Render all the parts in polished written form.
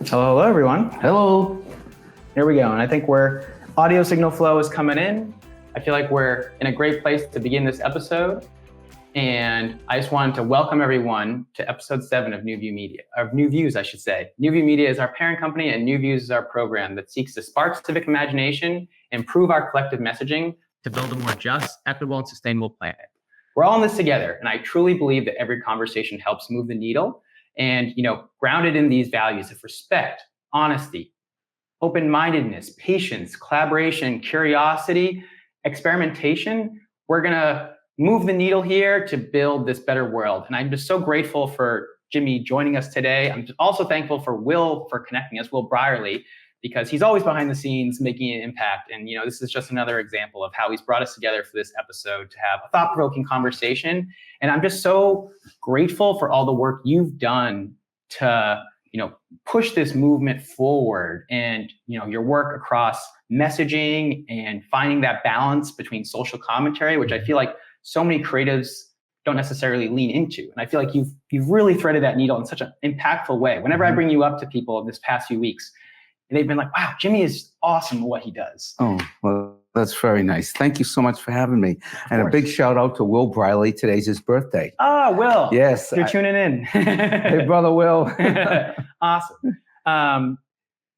Hello, everyone. Hello. Here we go. And I think audio signal flow is coming in. I feel like we're in a great place to begin this episode. And I just wanted to welcome everyone to episode 7 of NewViews, I should say. NewView Media is our parent company, and NewViews is our program that seeks to spark civic imagination, improve our collective messaging to build a more just, equitable, and sustainable planet. We're all in this together, and I truly believe that every conversation helps move the needle. And, grounded in these values of respect, honesty, open-mindedness, patience, collaboration, curiosity, experimentation, we're going to move the needle here to build this better world. And I'm just so grateful for Jimmy joining us today. I'm also thankful for Will for connecting us, Will Brierly, because he's always behind the scenes making an impact. And, this is just another example of how he's brought us together for this episode to have a thought-provoking conversation. And I'm just so grateful for all the work you've done to, push this movement forward, and, your work across messaging and finding that balance between social commentary, which I feel like so many creatives don't necessarily lean into. And I feel like you've really threaded that needle in such an impactful way. Whenever I bring you up to people in this past few weeks, they've been like, wow, Jimmy is awesome at what he does. Oh, well, that's very nice. Thank you so much for having me. And a big shout out to Will Brierly. Today's his birthday. Oh, Will. Yes. You're tuning in. Hey, brother Will. Awesome.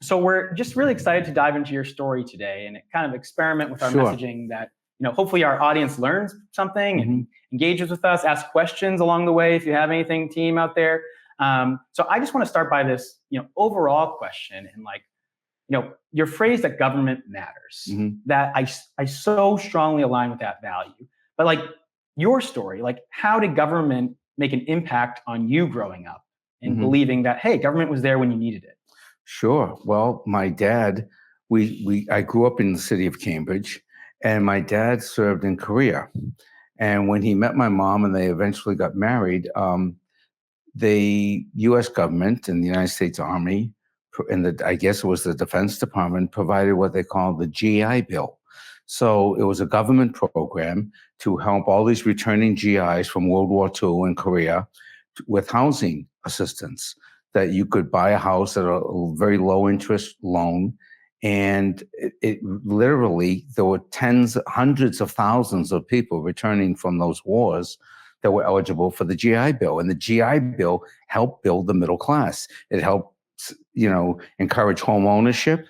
So we're just really excited to dive into your story today and kind of experiment with our messaging that, hopefully our audience learns something and engages with us, asks questions along the way if you have anything, team out there. So I just want to start by this, overall question, and your phrase that government matters, that I so strongly align with that value. But your story, how did government make an impact on you growing up and believing that, hey, government was there when you needed it? Sure. Well, my dad, I grew up in the city of Cambridge, and my dad served in Korea. And when he met my mom and they eventually got married, the U.S. government and the United States Army, and I guess it was the Defense Department, provided what they call the GI Bill. So it was a government program to help all these returning GIs from World War II in Korea with housing assistance, that you could buy a house at a very low interest loan. And it literally, there were hundreds of thousands of people returning from those wars that were eligible for the GI Bill. And the GI Bill helped build the middle class. It helped encourage home ownership.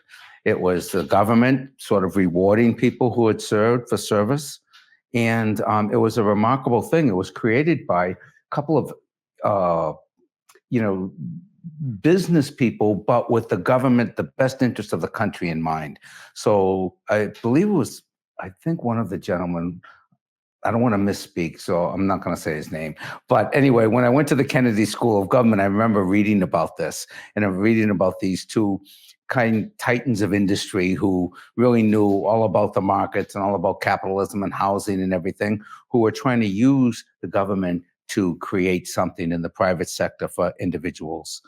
It was the government sort of rewarding people who had served for service. And it was a remarkable thing. It was created by a couple of, business people, but with the government, the best interest of the country in mind. So I believe it was, I think one of the gentlemen, I don't want to misspeak, so I'm not going to say his name. But anyway, when I went to the Kennedy School of Government, I remember reading about this, and I'm reading about these two titans of industry who really knew all about the markets and all about capitalism and housing and everything, who were trying to use the government to create something in the private sector for individuals.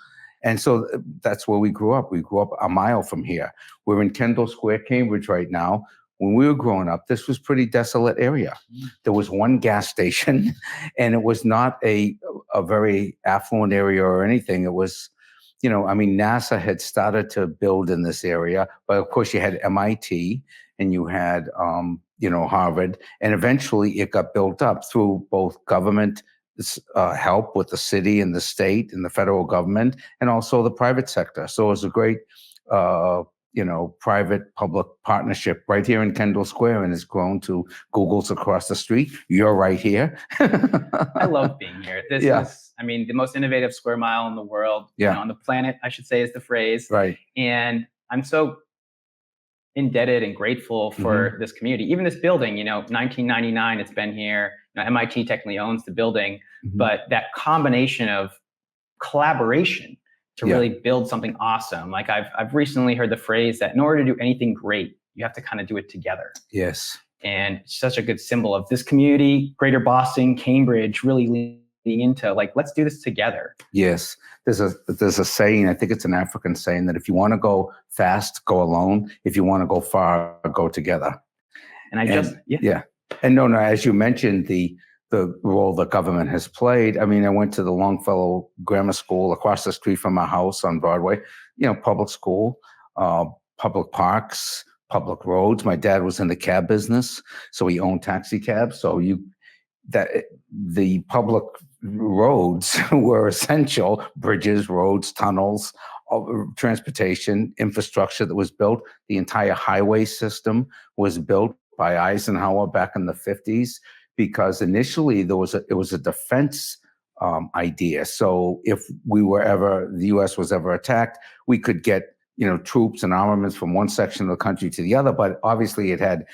And so that's where we grew up. We grew up a mile from here. We're in Kendall Square, Cambridge right now. When we were growing up, this was pretty desolate area. There was one gas station, and it was not a very affluent area or anything. It was, NASA had started to build in this area, but of course you had MIT and you had, Harvard, and eventually it got built up through both government help with the city and the state and the federal government, and also the private sector. So it was a great, private-public partnership right here in Kendall Square, and it's grown to Google's across the street. You're right here. I love being here. This is, the most innovative square mile in the world, on the planet, I should say, is the phrase. Right. And I'm so indebted and grateful for this community. Even this building, 1999, it's been here. MIT technically owns the building, but that combination of collaboration to really build something awesome. I've recently heard the phrase that in order to do anything great, you have to kind of do it together. Yes. And it's such a good symbol of this community, Greater Boston, Cambridge, really leaning into let's do this together. Yes. There's a saying, I think it's an African saying, that if you want to go fast, go alone. If you want to go far, go together. And no, as you mentioned, the role the government has played. I went to the Longfellow Grammar School across the street from my house on Broadway. public school, public parks, public roads. My dad was in the cab business, so he owned taxi cabs. So that the public roads were essential: bridges, roads, tunnels, transportation infrastructure that was built. The entire highway system was built by Eisenhower back in the 50s, because initially it was a defense idea. So if the U.S. was ever attacked, we could get troops and armaments from one section of the country to the other. But obviously, it had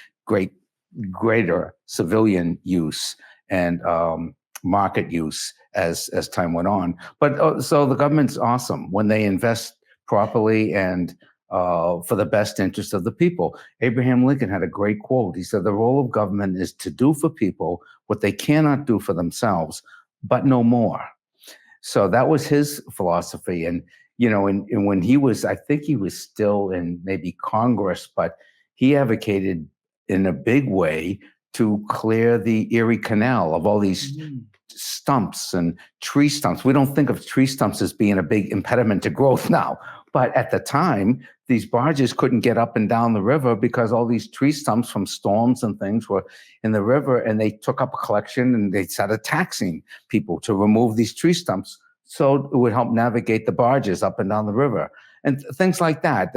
greater civilian use and market use as time went on. But so the government's awesome when they invest properly and for the best interest of the people. Abraham Lincoln had a great quote. He said, "The role of government is to do for people what they cannot do for themselves, but no more." So that was his philosophy. And and when he was, I think he was still in maybe Congress, but he advocated in a big way to clear the Erie Canal of all these stumps and tree stumps. We don't think of tree stumps as being a big impediment to growth now, but at the time, these barges couldn't get up and down the river because all these tree stumps from storms and things were in the river, and they took up a collection and they started taxing people to remove these tree stumps so it would help navigate the barges up and down the river and things like that.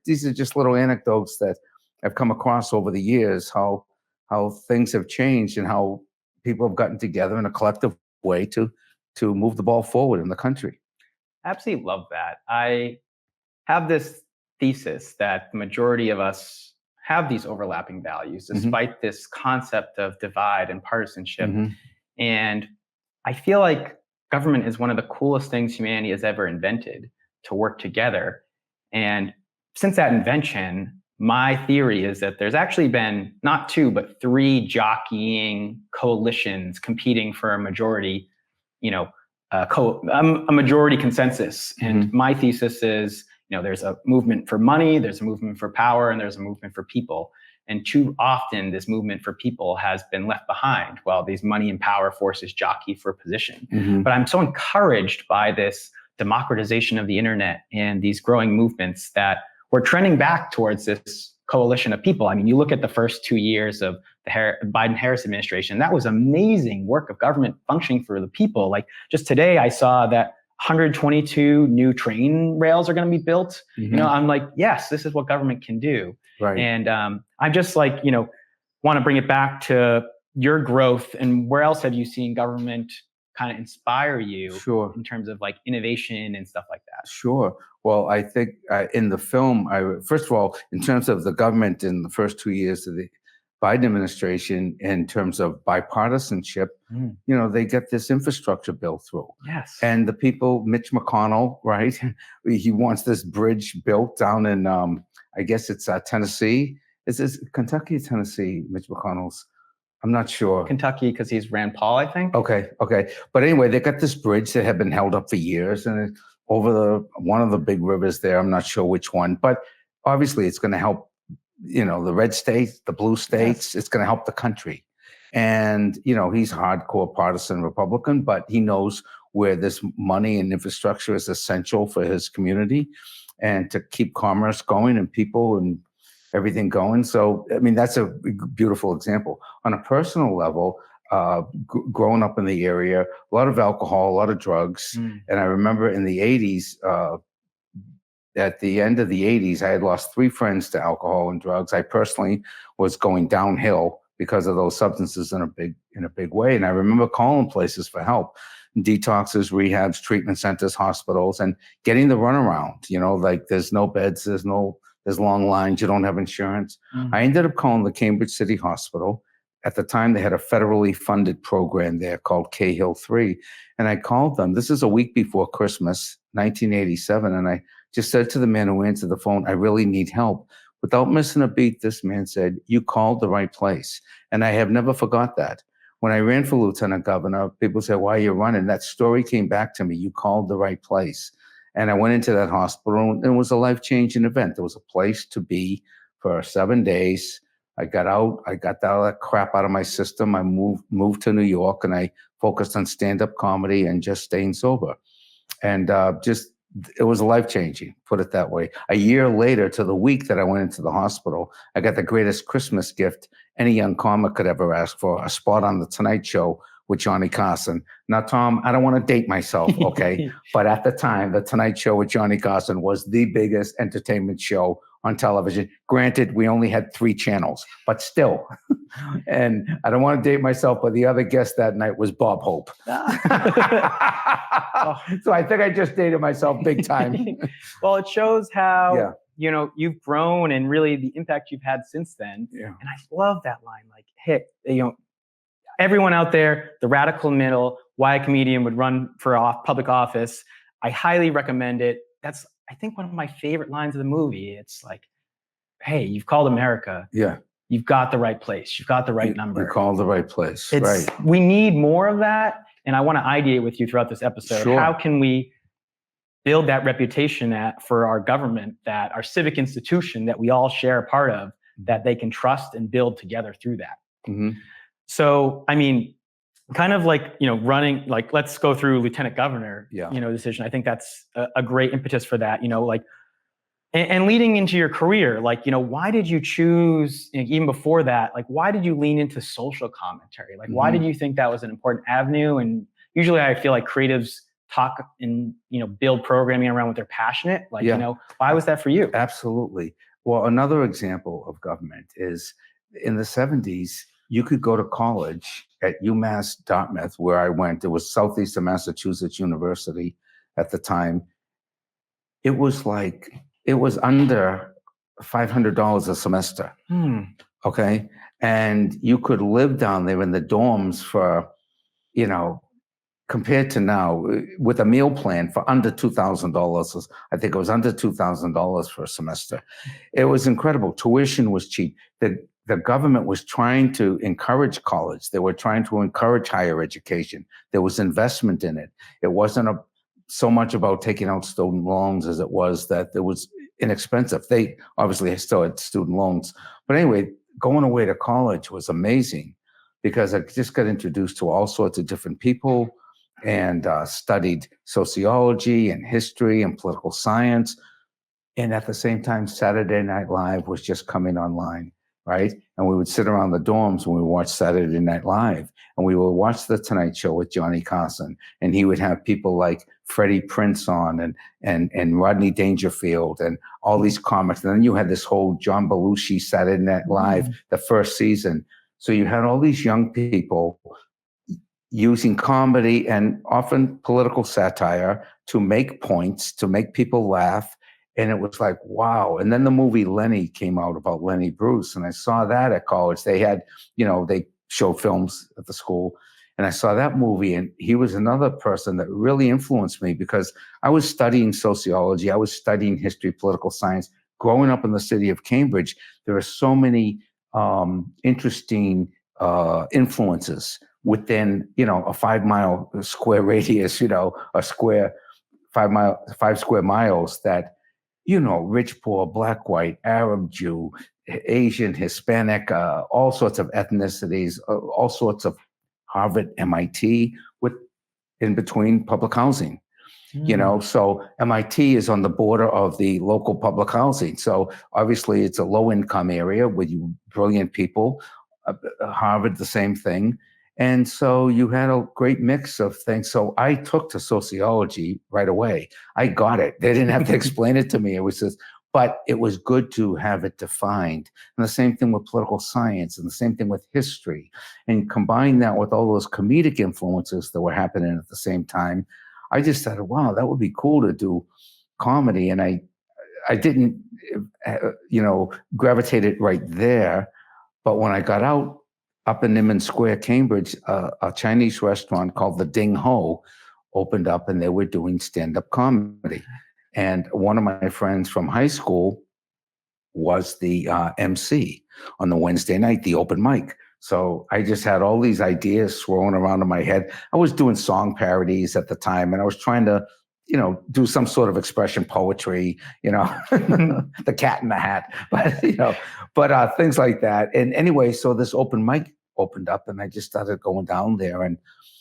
These are just little anecdotes that I've come across over the years, how things have changed and how people have gotten together in a collective way to move the ball forward in the country. Absolutely love that. I have this thesis that the majority of us have these overlapping values, despite this concept of divide and partisanship. And I feel like government is one of the coolest things humanity has ever invented, to work together. And since that invention, my theory is that there's actually been not 2, but 3 jockeying coalitions competing for a majority, a majority consensus. And my thesis is, there's a movement for money, there's a movement for power, and there's a movement for people. And too often, this movement for people has been left behind while these money and power forces jockey for position. But I'm so encouraged by this democratization of the internet and these growing movements that we're trending back towards this coalition of people. I mean, you look at the first 2 years of the Biden-Harris administration, that was amazing work of government functioning for the people. Like just today, I saw that 122 new train rails are going to be built. I'm like, yes, this is what government can do. Right. And I'm just like, want to bring it back to your growth, and where else have you seen government kind of inspire you in terms of like innovation and stuff like that? Sure. Well, I think in the film, first of all, in terms of the government in the first 2 years of the Biden administration, in terms of bipartisanship, they get this infrastructure bill through. Yes. And the people, Mitch McConnell, right? He wants this bridge built down in, I guess it's Tennessee. Is this Kentucky or Tennessee, Mitch McConnell's? I'm not sure. Kentucky, because he's Rand Paul, I think. Okay. But anyway, they got this bridge that had been held up for years, and it's over one of the big rivers there. I'm not sure which one, but obviously it's going to help, the red states, the blue states. Yes. It's going to help the country. And, he's hardcore partisan Republican, but he knows where this money and infrastructure is essential for his community and to keep commerce going and people and everything going. So, I mean, that's a beautiful example. On a personal level, growing up in the area, a lot of alcohol, a lot of drugs. And I remember in the 80s, at the end of the 80s, I had lost 3 friends to alcohol and drugs. I personally was going downhill because of those substances in a big way. And I remember calling places for help, detoxes, rehabs, treatment centers, hospitals, and getting the runaround, like there's no beds, there's long lines, you don't have insurance. I ended up calling the Cambridge City Hospital. At the time, they had a federally funded program there called Cahill 3. And I called them. This is a week before Christmas, 1987. And I just said to the man who answered the phone, "I really need help." Without missing a beat, this man said, "You called the right place." And I have never forgot that. When I ran for lieutenant governor, people said, "Why are you running?" That story came back to me. You called the right place. And I went into that hospital, and it was a life-changing event. There was a place to be for 7 days. I got all that crap out of my system. I moved to New York, and I focused on stand-up comedy and just staying sober. And just it was life-changing, put it that way. A year later, to the week that I went into the hospital, I got the greatest Christmas gift any young comic could ever ask for, a spot on The Tonight Show with Johnny Carson. Now, Tom, I don't want to date myself, okay? But at the time, The Tonight Show with Johnny Carson was the biggest entertainment show on television. Granted, we only had 3 channels, but still. And I don't want to date myself, but the other guest that night was Bob Hope. So I think I just dated myself big time. Well, it shows how, you've grown and really the impact you've had since then. Yeah. And I love that line, like, hey, everyone out there, the radical middle, why a comedian would run for public office. I highly recommend it. That's, I think, one of my favorite lines of the movie. It's like, hey, you've called America. Yeah. You've got the right place. You've got the right number. You called the right place. Right. We need more of that. And I want to ideate with you throughout this episode. Sure. How can we build that reputation for our government, that our civic institution that we all share a part of, that they can trust and build together through that? Mm-hmm. So, I mean, kind of like, running, like, let's go through lieutenant governor, decision. I think that's a great impetus for that, like, and leading into your career, like, why did you choose, even before that, like, why did you lean into social commentary? Like, why did you think that was an important avenue? And usually I feel like creatives talk and, build programming around what they're passionate. Like, why was that for you? Absolutely. Well, another example of government is in the 70s, you could go to college at UMass Dartmouth, where I went. It was Southeastern Massachusetts University at the time. It was under $500 a semester. Okay. And you could live down there in the dorms for, compared to now, with a meal plan for under $2,000. I think it was under $2,000 for a semester. It was incredible. Tuition was cheap. The government was trying to encourage college. They were trying to encourage higher education. There was investment in it. It wasn't so much about taking out student loans as it was that it was inexpensive. They obviously still had student loans. But anyway, going away to college was amazing because I just got introduced to all sorts of different people and studied sociology and history and political science. And at the same time, Saturday Night Live was just coming online, right? And we would sit around the dorms and we would watch Saturday Night Live, and we would watch The Tonight Show with Johnny Carson, and he would have people like Freddie Prinze on and Rodney Dangerfield and all these comics. And then you had this whole John Belushi Saturday Night Live, the first season. So you had all these young people using comedy and often political satire to make points, to make people laugh. And it was like, wow. And then the movie Lenny came out about Lenny Bruce. And I saw that at college. They had, they showed films at the school. And I saw that movie. And he was another person that really influenced me because I was studying sociology. I was studying history, political science. Growing up in the city of Cambridge, there are so many interesting influences within, a 5 mile square radius, a square 5 square miles that, rich, poor, black, white, Arab, Jew, Asian, Hispanic, all sorts of ethnicities, all sorts of Harvard, MIT, with in between public housing. So MIT is on the border of the local public housing. So obviously it's a low income area with brilliant people. Harvard, the same thing. And so you had a great mix of things. So I took to sociology right away. I got it. They didn't have to explain it to me. It was just, but it was good to have it defined. And the same thing with political science and the same thing with history. And combine that with all those comedic influences that were happening at the same time. I just thought, wow, that would be cool to do comedy. And I didn't, gravitate it right there. But when I got out, up in Niman Square, Cambridge, a Chinese restaurant called the Ding Ho opened up, and they were doing stand-up comedy. And one of my friends from high school was the MC on the Wednesday night, the open mic. So I just had all these ideas swirling around in my head. I was doing song parodies at the time, and I was trying to, do some sort of expression poetry, the cat in the hat, but things like that. And anyway, so this open mic opened up, and I just started going down there and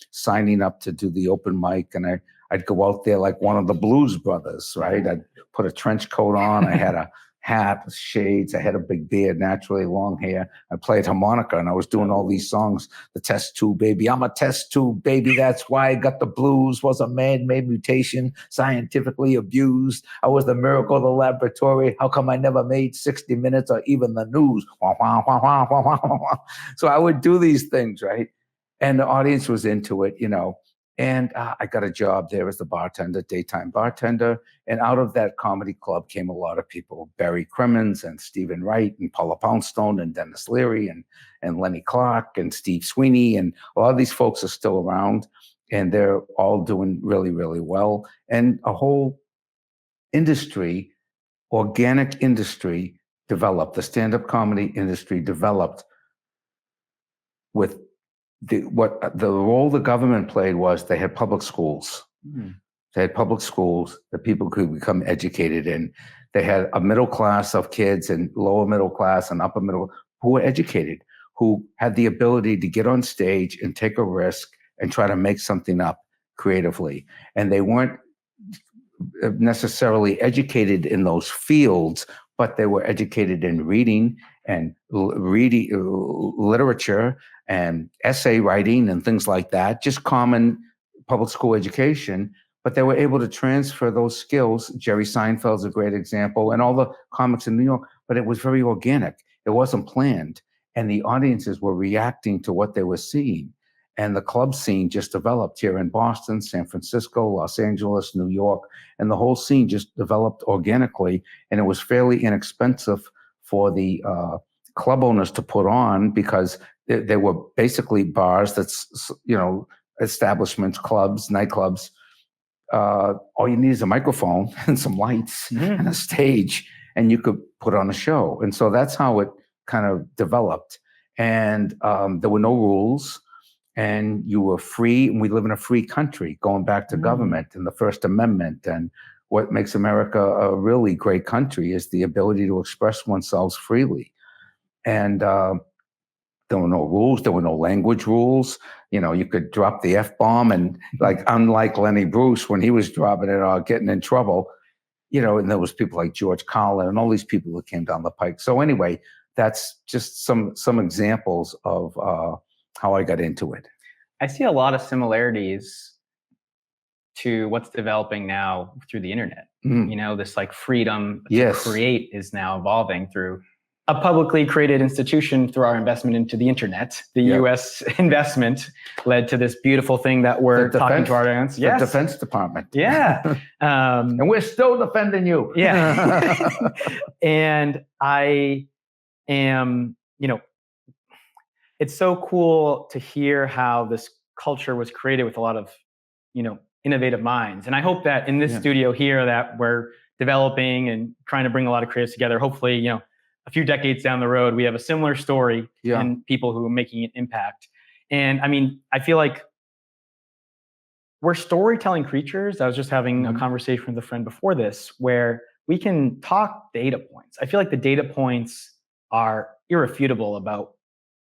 signing up to do the open mic. And I'd go out there like one of the Blues Brothers, right? I'd put a trench coat on. I had a hat, shades. I had a big beard, naturally long hair. I played harmonica, and I was doing all these songs. The test tube baby, I'm a test tube baby. That's why I got the blues. Was a man-made mutation, scientifically abused. I was the miracle of the laboratory. How come I never made 60 Minutes or even the news? So I would do these things, right? And the audience was into it, And I got a job there as the bartender, daytime bartender. And out of that comedy club came a lot of people, Barry Crimmins and Stephen Wright and Paula Poundstone and Dennis Leary and Lenny Clark and Steve Sweeney. And a lot of these folks are still around, and they're all doing really, really well. And a whole industry, organic industry developed. The stand-up comedy industry developed with the role the government played was they had public schools. They had public schools that people could become educated in. They had a middle class of kids and lower middle class and upper middle who were educated, who had the ability to get on stage and take a risk and try to make something up creatively. And they weren't necessarily educated in those fields, but they were educated in reading and literature and essay writing and things like that, just common public school education. But they were able to transfer those skills. Jerry Seinfeld's a great example, and all the comics in New York, but it was very organic. It wasn't planned. And the audiences were reacting to what they were seeing. And the club scene just developed here in Boston, San Francisco, Los Angeles, New York, and the whole scene just developed organically. And it was fairly inexpensive for the club owners to put on, because they were basically bars that's, establishments, clubs, nightclubs. All you need is a microphone and some lights and a stage, and you could put on a show. And so that's how it kind of developed. And there were no rules, and you were free. And we live in a free country, going back to government and the First Amendment. And what makes America a really great country is the ability to express oneself freely. And there were no rules. There were no language rules. You could drop the F-bomb, and unlike Lenny Bruce, when he was dropping it or getting in trouble, and there was people like George Carlin and all these people that came down the pike. So anyway, that's just some examples of how I got into it. I see a lot of similarities to what's developing now through the internet. This freedom to create is now evolving through a publicly created institution. Through our investment into the internet. The U.S. investment led to this beautiful thing that we're talking to our audience. The Defense Department. Yeah. And we're still defending you. Yeah. And I am, it's so cool to hear how this culture was created with a lot of, innovative minds. And I hope that in this studio here that we're developing and trying to bring a lot of creatives together, hopefully, a few decades down the road, we have a similar story and people who are making an impact. And I mean, I feel like we're storytelling creatures. I was just having a conversation with a friend before this, where we can talk data points. I feel like the data points are irrefutable about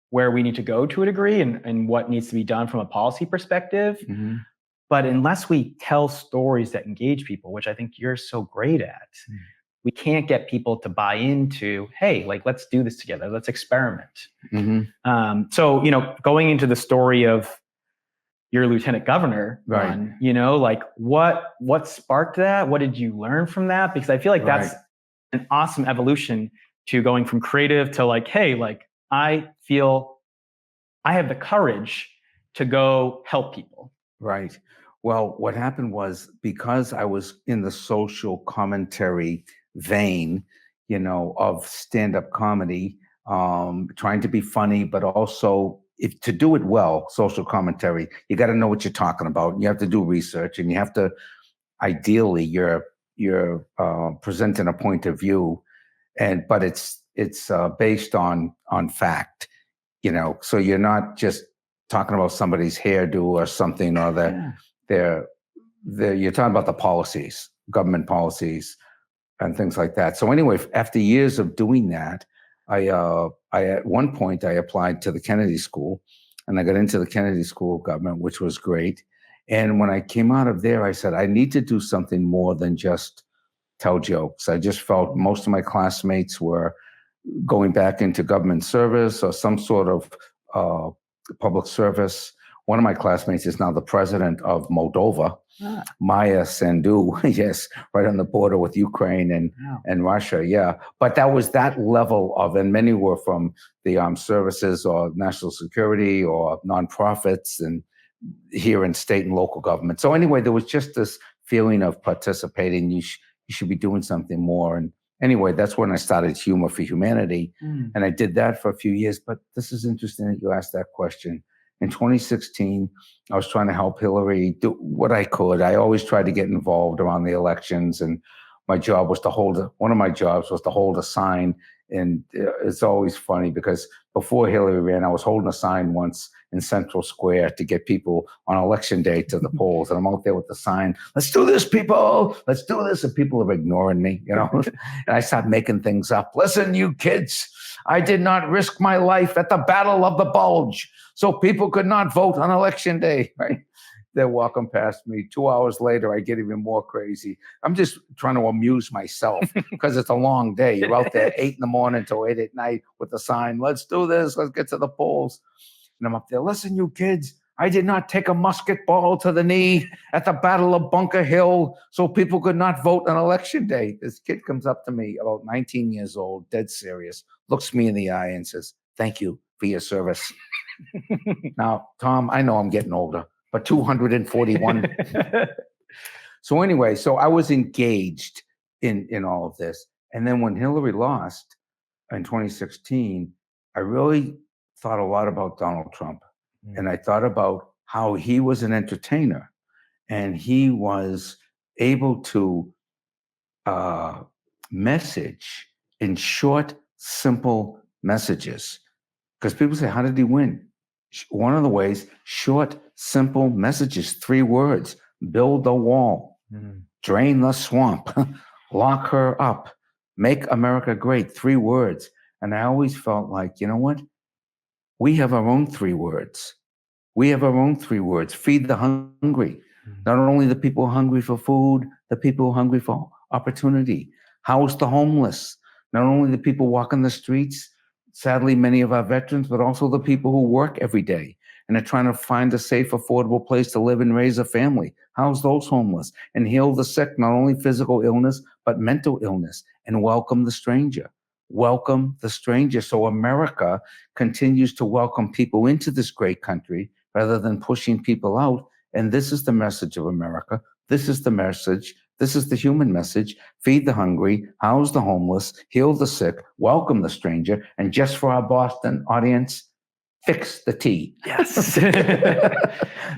where we need to go to a degree and what needs to be done from a policy perspective. But unless we tell stories that engage people, which I think you're so great at, we can't get people to buy into, hey, let's do this together. Let's experiment. So, going into the story of your lieutenant governor run, what sparked that? What did you learn from that? Because I feel like that's an awesome evolution to going from creative to hey, I feel I have the courage to go help people. Right. Well, what happened was, because I was in the social commentary vein, of stand-up comedy, trying to be funny, but also to do it well, social commentary, you got to know what you're talking about. You have to do research, and you have to, ideally, you're presenting a point of view, but it's based on fact, so you're not just talking about somebody's hairdo or something, or you're talking about the policies, government policies, and things like that. So anyway, after years of doing that, I at one point I applied to the Kennedy School, and I got into the Kennedy School of Government, which was great. And when I came out of there, I said, I need to do something more than just tell jokes. I just felt most of my classmates were going back into government service or some sort of public service. One of my classmates is now the president of Moldova, Maya Sandu, yes, right on the border with Ukraine and Russia, yeah. But that was that level of, and many were from the armed services or national security or nonprofits and here in state and local government. So anyway, there was just this feeling of participating. You should be doing something more. And anyway, that's when I started Humor for Humanity. And I did that for a few years. But this is interesting that you asked that question. In 2016, I was trying to help Hillary do what I could. I always tried to get involved around the elections. And my job was to one of my jobs was to hold a sign. And it's always funny because before Hillary ran, I was holding a sign once in Central Square to get people on election day to the polls. And I'm out there with the sign, let's do this, people, let's do this. And people are ignoring me, you know, and I start making things up. Listen, you kids, I did not risk my life at the Battle of the Bulge so people could not vote on election day, right? They're walking past me. 2 hours later, I get even more crazy. I'm just trying to amuse myself because it's a long day. You're out there 8 a.m. till 8 p.m. with the sign, let's do this, let's get to the polls. And I'm up there, listen, you kids, I did not take a musket ball to the knee at the Battle of Bunker Hill so people could not vote on election day. This kid comes up to me, about 19 years old, dead serious, looks me in the eye and says, thank you for your service. Now, Tom, I know I'm getting older, but 241. So anyway, so I was engaged in all of this. And then when Hillary lost in 2016, I really thought a lot about Donald Trump. And I thought about how he was an entertainer and he was able to message in short, simple messages. Because people say, how did he win? One of the ways, short, simple messages, 3 words: build the wall, drain the swamp, lock her up, make America great, 3 words. And I always felt like, you know what? We have our own 3 words. We have our own 3 words. Feed the hungry. Not only the people hungry for food, the people hungry for opportunity. House the homeless. Not only the people walking the streets, sadly, many of our veterans, but also the people who work every day and are trying to find a safe, affordable place to live and raise a family. House those homeless and heal the sick, not only physical illness, but mental illness, and welcome the stranger. Welcome the stranger. So America continues to welcome people into this great country rather than pushing people out. And this is the message of America. This is the message. This is the human message. Feed the hungry, house the homeless, heal the sick, welcome the stranger. And just for our Boston audience, fix the T. Yes.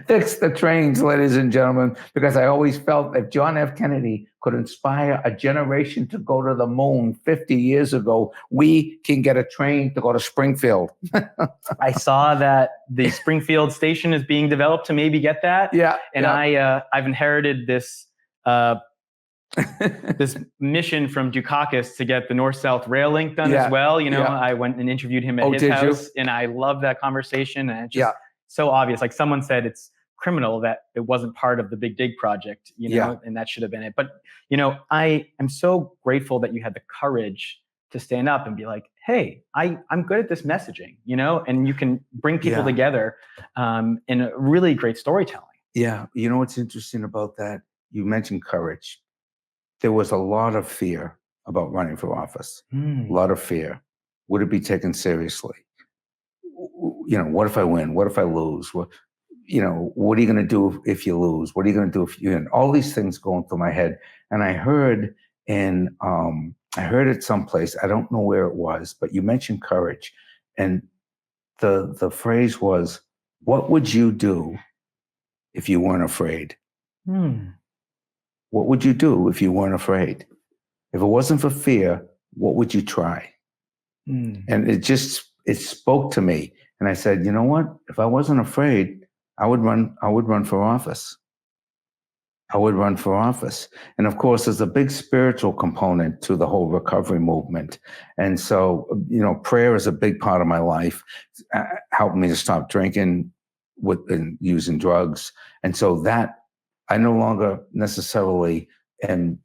Fix the trains, ladies and gentlemen, because I always felt if John F. Kennedy could inspire a generation to go to the moon 50 years ago, we can get a train to go to Springfield. I saw that the Springfield station is being developed to maybe get that. Yeah. And I've inherited this this mission from Dukakis to get the north-south rail link done as well. You know, I went and interviewed him at his house, and I loved that conversation. And it's just so obvious. Like someone said, it's criminal that it wasn't part of the Big Dig project, you know, and that should have been it. But, you know, I am so grateful that you had the courage to stand up and be like, hey, I'm good at this messaging, you know, and you can bring people together in a really great storytelling. Yeah. You know what's interesting about that? You mentioned courage. There was a lot of fear about running for office. A lot of fear. Would it be taken seriously? You know, what if I win? What if I lose? What, you know, what are you going to do if you lose? What are you going to do if you win? All these things going through my head. And I heard I heard it someplace. I don't know where it was, but you mentioned courage. And the phrase was, what would you do if you weren't afraid? What would you do if you weren't afraid? If it wasn't for fear, what would you try? And it spoke to me. And I said, you know what? If I wasn't afraid, I would run for office. I would run for office. And of course, there's a big spiritual component to the whole recovery movement. And so, you know, prayer is a big part of my life. Helped me to stop drinking, and using drugs. And so that I no longer necessarily am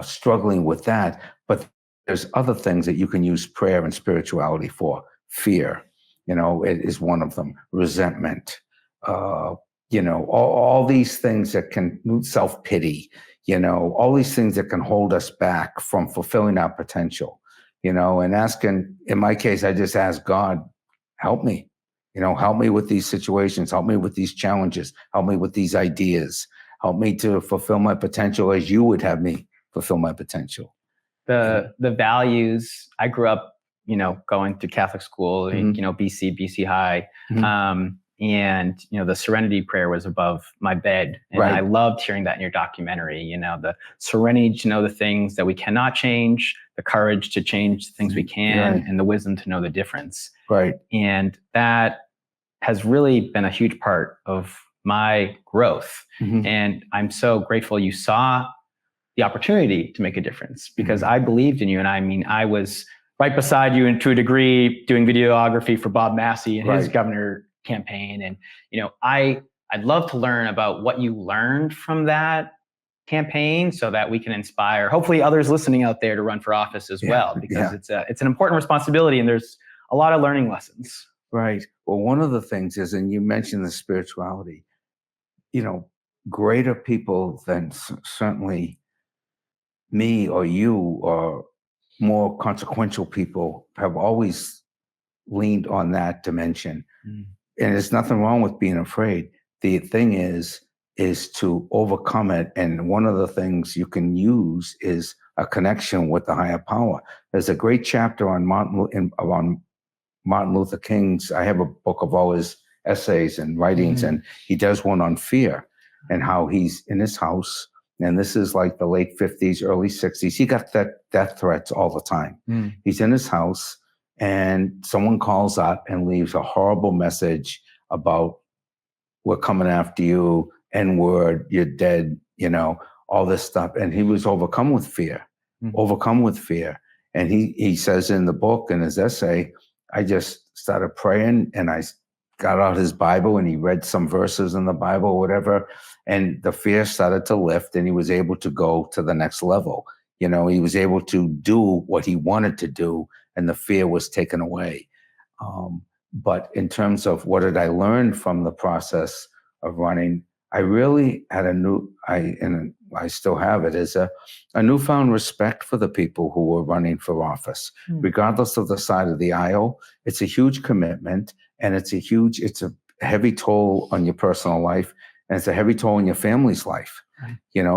struggling with that, but there's other things that you can use prayer and spirituality for. Fear, it is one of them. Resentment, all these things that can, self-pity, all these things that can hold us back from fulfilling our potential, and asking, in my case, I just ask God, help me, help me with these situations, help me with these challenges, help me with these ideas, help me to fulfill my potential as you would have me fulfill my potential. The values, I grew up, going to Catholic school, BC High. And, the serenity prayer was above my bed. And Right. I loved hearing that in your documentary, the serenity to know the things that we cannot change, the courage to change the things we can, Right. and the wisdom to know the difference. Right. And that has really been a huge part of my growth. And I'm so grateful you saw the opportunity to make a difference, because I believed in you. And I was right beside you, and to a degree, doing videography for Bob Massey and his governor campaign. And, I'd love to learn about what you learned from that campaign, so that we can inspire, hopefully, others listening out there to run for office as well, because it's an important responsibility, and there's a lot of learning lessons. Right. Well, one of the things is, and you mentioned the spirituality, greater people than certainly me or you or more consequential people have always leaned on that dimension. And there's nothing wrong with being afraid. The thing is to overcome it. And one of the things you can use is a connection with the higher power. There's a great chapter on Martin Luther King's. I have a book of all his essays and writings, and he does one on fear and how he's in his house. And this is like the late 50s, early 60s. He got death threats all the time. He's in his house, and someone calls up and leaves a horrible message about, we're coming after you, N-word, you're dead, all this stuff. And he was overcome with fear. And he says in the book, in his essay, I just started praying, and I got out his Bible, and he read some verses in the Bible or whatever. And the fear started to lift, and he was able to go to the next level. He was able to do what he wanted to do, and the fear was taken away. But in terms of what did I learn from the process of running, I really had and I still have it, is a newfound respect for the people who were running for office, regardless of the side of the aisle. It's a huge commitment, and it's a heavy toll on your personal life, and it's a heavy toll on your family's life,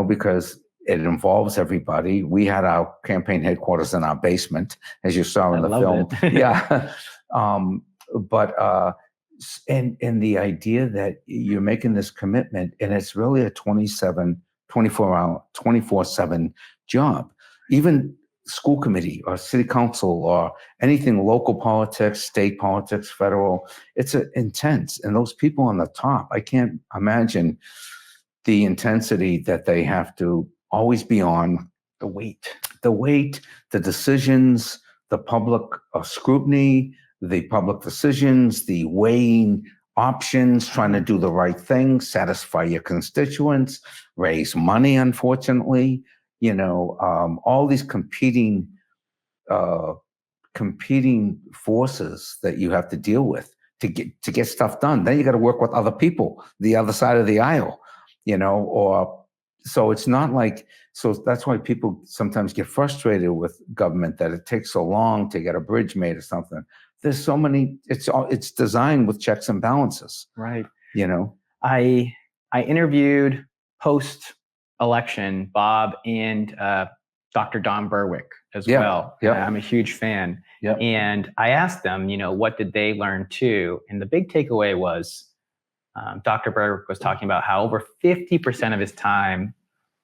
because it involves everybody. We had our campaign headquarters in our basement, as you saw in the film. Yeah. And the idea that you're making this commitment, and it's really a 24/7 job. Even school committee or city council or anything, local politics, state politics, federal, it's intense. And those people on the top, I can't imagine the intensity that they have to always be on. The weight, the decisions, the public scrutiny, the public decisions, the weighing options, trying to do the right thing, satisfy your constituents, raise money, unfortunately, all these competing forces that you have to deal with to get stuff done. Then you got to work with other people, the other side of the aisle, so it's not like, so that's why people sometimes get frustrated with government, that it takes so long to get a bridge made or something. There's so many, it's designed with checks and balances. Right. I interviewed post-election Bob and Dr. Don Berwick as well. I'm a huge fan. And I asked them, what did they learn too? And the big takeaway was Dr. Berwick was talking about how over 50% of his time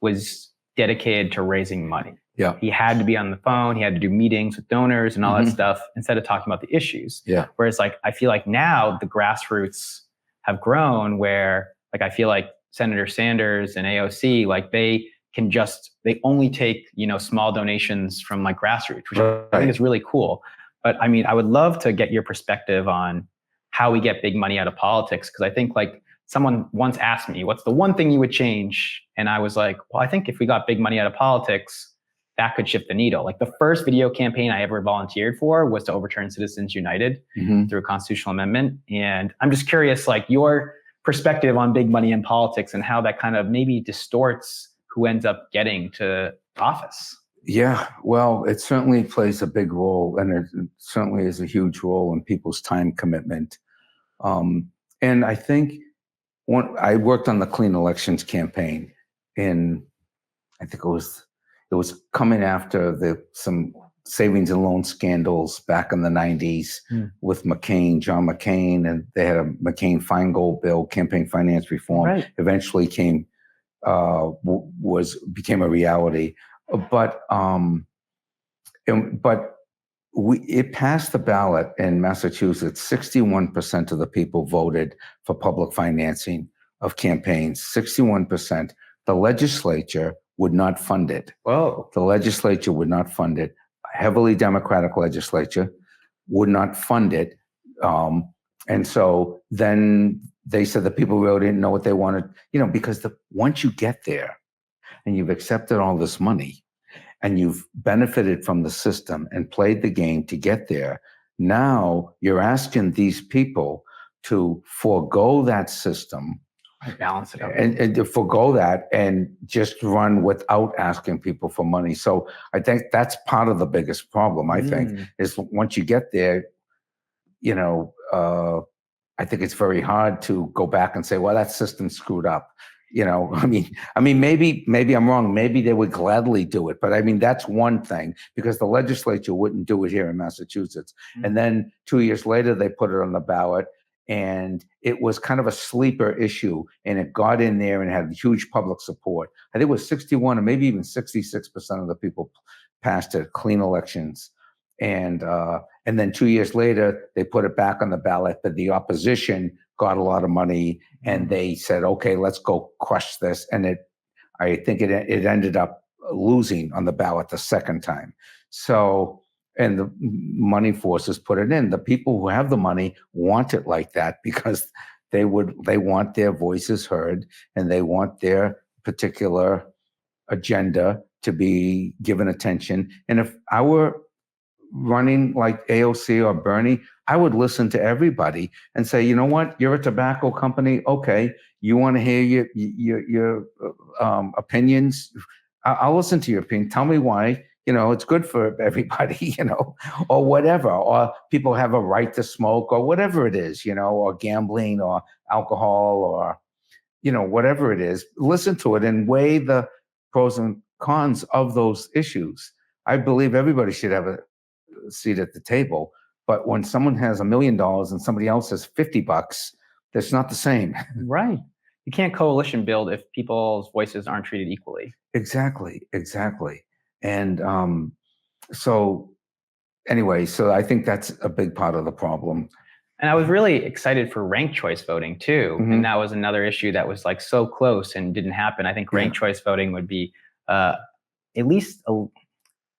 was dedicated to raising money. He had to be on the phone. He had to do meetings with donors and all that stuff instead of talking about the issues. Whereas I feel like now the grassroots have grown where I feel like Senator Sanders and AOC, they only take, small donations from grassroots, which I think is really cool. But I would love to get your perspective on how we get big money out of politics. Because I think like someone once asked me, what's the one thing you would change? And I was like, well, I think if we got big money out of politics, that could shift the needle. Like the first video campaign I ever volunteered for was to overturn Citizens United through a constitutional amendment. And I'm just curious, like your perspective on big money in politics and how that kind of maybe distorts who ends up getting to office. Yeah, well, it certainly plays a big role, and it certainly is a huge role in people's time commitment. And I think I worked on the Clean Elections campaign in, I think it was coming after some savings and loan scandals back in the 90s with John McCain, and they had a McCain-Feingold bill, campaign finance reform, eventually became a reality. But it passed the ballot in Massachusetts. 61% of the people voted for public financing of campaigns. 61%. The legislature would not fund it. Whoa. The legislature would not fund it. A heavily Democratic legislature would not fund it. And so then they said the people really didn't know what they wanted, because once you get there and you've accepted all this money and you've benefited from the system and played the game to get there, now you're asking these people to forego that system, balance it out, and to forego that and just run without asking people for money. So I think that's part of the biggest problem, I think, is once you get there, I think it's very hard to go back and say, well, that system screwed up. I mean, maybe I'm wrong. Maybe they would gladly do it, but I mean, that's one thing, because the legislature wouldn't do it here in Massachusetts. And then 2 years later, they put it on the ballot, and it was kind of a sleeper issue, and it got in there and had huge public support. I think it was 61 or maybe even 66% of the people passed it, clean elections. And then 2 years later, they put it back on the ballot, but the opposition got a lot of money, and they said, okay, let's go crush this. And I think it ended up losing on the ballot the second time. So, and the money forces put it in. The people who have the money want it like that, because they want their voices heard, and they want their particular agenda to be given attention. And if I were running like AOC or Bernie, I would listen to everybody and say, you know what, you're a tobacco company. Okay, you want to hear your opinions? I'll listen to your opinion. Tell me why. It's good for everybody, or whatever. Or people have a right to smoke, or whatever it is, or gambling, or alcohol, or whatever it is. Listen to it and weigh the pros and cons of those issues. I believe everybody should have a seat at the table, but when someone has $1 million and somebody else has $50, that's not the same. Right. You can't coalition build if people's voices aren't treated equally. Exactly. And so I think that's a big part of the problem. And I was really excited for ranked choice voting too. And that was another issue that was like so close and didn't happen. I think ranked choice voting would be at least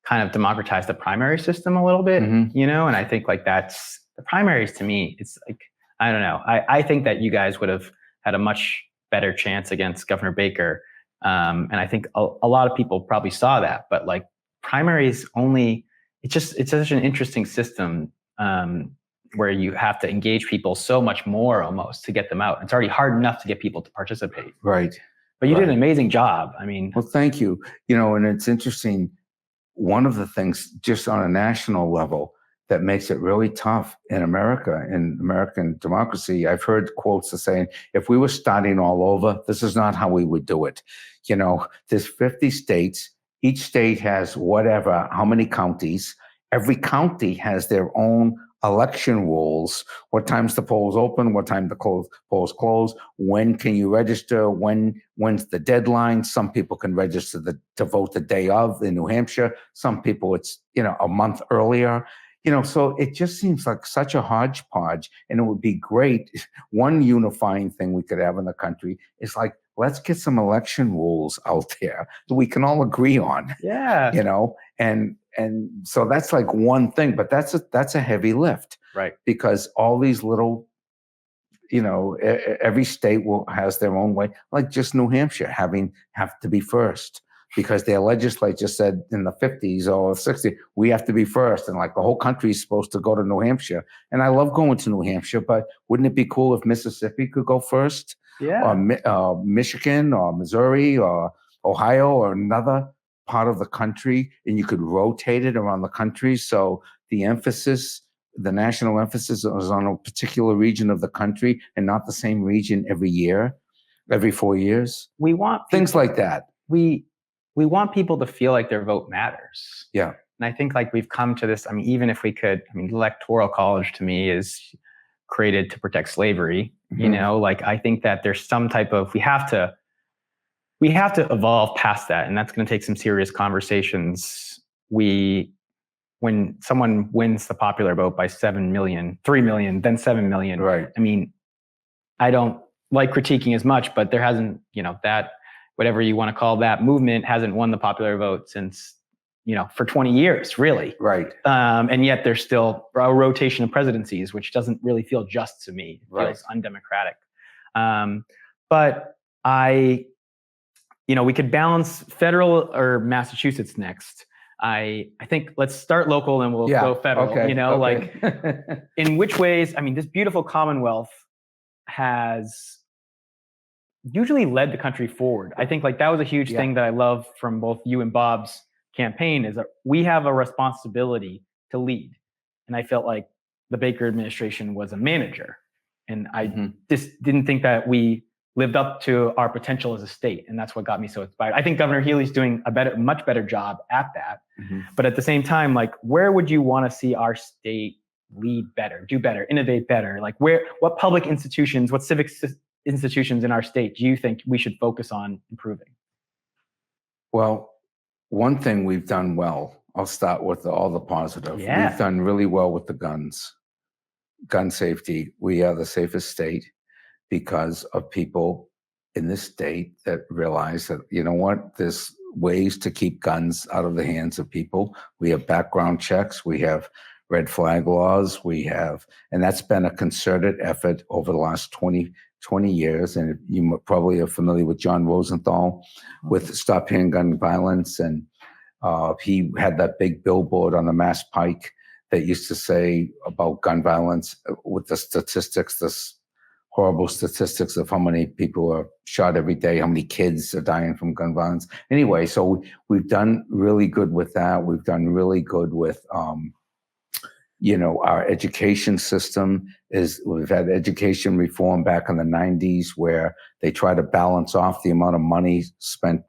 kind of democratize the primary system a little bit, and I think like that's the primaries to me. It's like, I don't know. I think that you guys would have had a much better chance against Governor Baker. And I think a lot of people probably saw that, but like primaries it's such an interesting system where you have to engage people so much more almost to get them out. It's already hard enough to get people to participate. Right. But you did an amazing job. I mean, well, thank you. And it's interesting. One of the things just on a national level that makes it really tough in America, in American democracy, I've heard quotes that saying, if we were starting all over, this is not how we would do it. There's 50 states. Each state has how many counties. Every county has their own election rules. What time's the polls open? What time the polls close? When can you register? When's the deadline? Some people can register to vote the day of in New Hampshire. Some people it's a month earlier. So it just seems like such a hodgepodge. And it would be great. One unifying thing we could have in the country is like, let's get some election rules out there that we can all agree on. Yeah. And so that's like one thing, but that's a heavy lift, right? Because all these little every state has their own way, like just New Hampshire have to be first because their legislature said in the 50s or 60s, we have to be first. And like the whole country is supposed to go to New Hampshire. And I love going to New Hampshire, but wouldn't it be cool if Mississippi could go first? Yeah. Or Michigan or Missouri or Ohio or another part of the country, and you could rotate it around the country. So the national emphasis is on a particular region of the country and not the same region every year, every 4 years. We want things like that. We want people to feel like their vote matters. Yeah. And I think like we've come to this, even if we could, the Electoral College to me is created to protect slavery. Mm-hmm. I think that there's some type of, we have to evolve past that. And that's going to take some serious conversations. When someone wins the popular vote by 7 million, 3 million, then 7 million. Right. I don't like critiquing as much, but there hasn't, that, whatever you want to call that movement hasn't won the popular vote since, for 20 years, really. Right. And yet there's still a rotation of presidencies, which doesn't really feel just to me. It Right. feels undemocratic. But we could balance federal or Massachusetts next. I think let's start local and we'll go federal. Okay. In which ways, this beautiful Commonwealth has usually led the country forward. I think that was a huge thing that I love from both you and Bob's campaign is that we have a responsibility to lead. And I felt like the Baker administration was a manager. And I just didn't think that we lived up to our potential as a state. And that's what got me so inspired. I think Governor Healey's doing a much better job at that. Mm-hmm. But at the same time, where would you want to see our state lead better, do better, innovate better? What public institutions, what civic institutions in our state do you think we should focus on improving? Well, one thing we've done well, I'll start with all the positive. Yeah. We've done really well with the gun safety. We are the safest state because of people in this state that realize that, there's ways to keep guns out of the hands of people. We have background checks. We have red flag laws. And that's been a concerted effort over the last 20 years. And you probably are familiar with John Rosenthal with Stop Handgun Violence. And he had that big billboard on the Mass Pike that used to say about gun violence with the statistics, this horrible statistics of how many people are shot every day, how many kids are dying from gun violence. Anyway, so we've done really good with that. We've done really good with, our education system. We've had education reform back in the 90s where they try to balance off the amount of money spent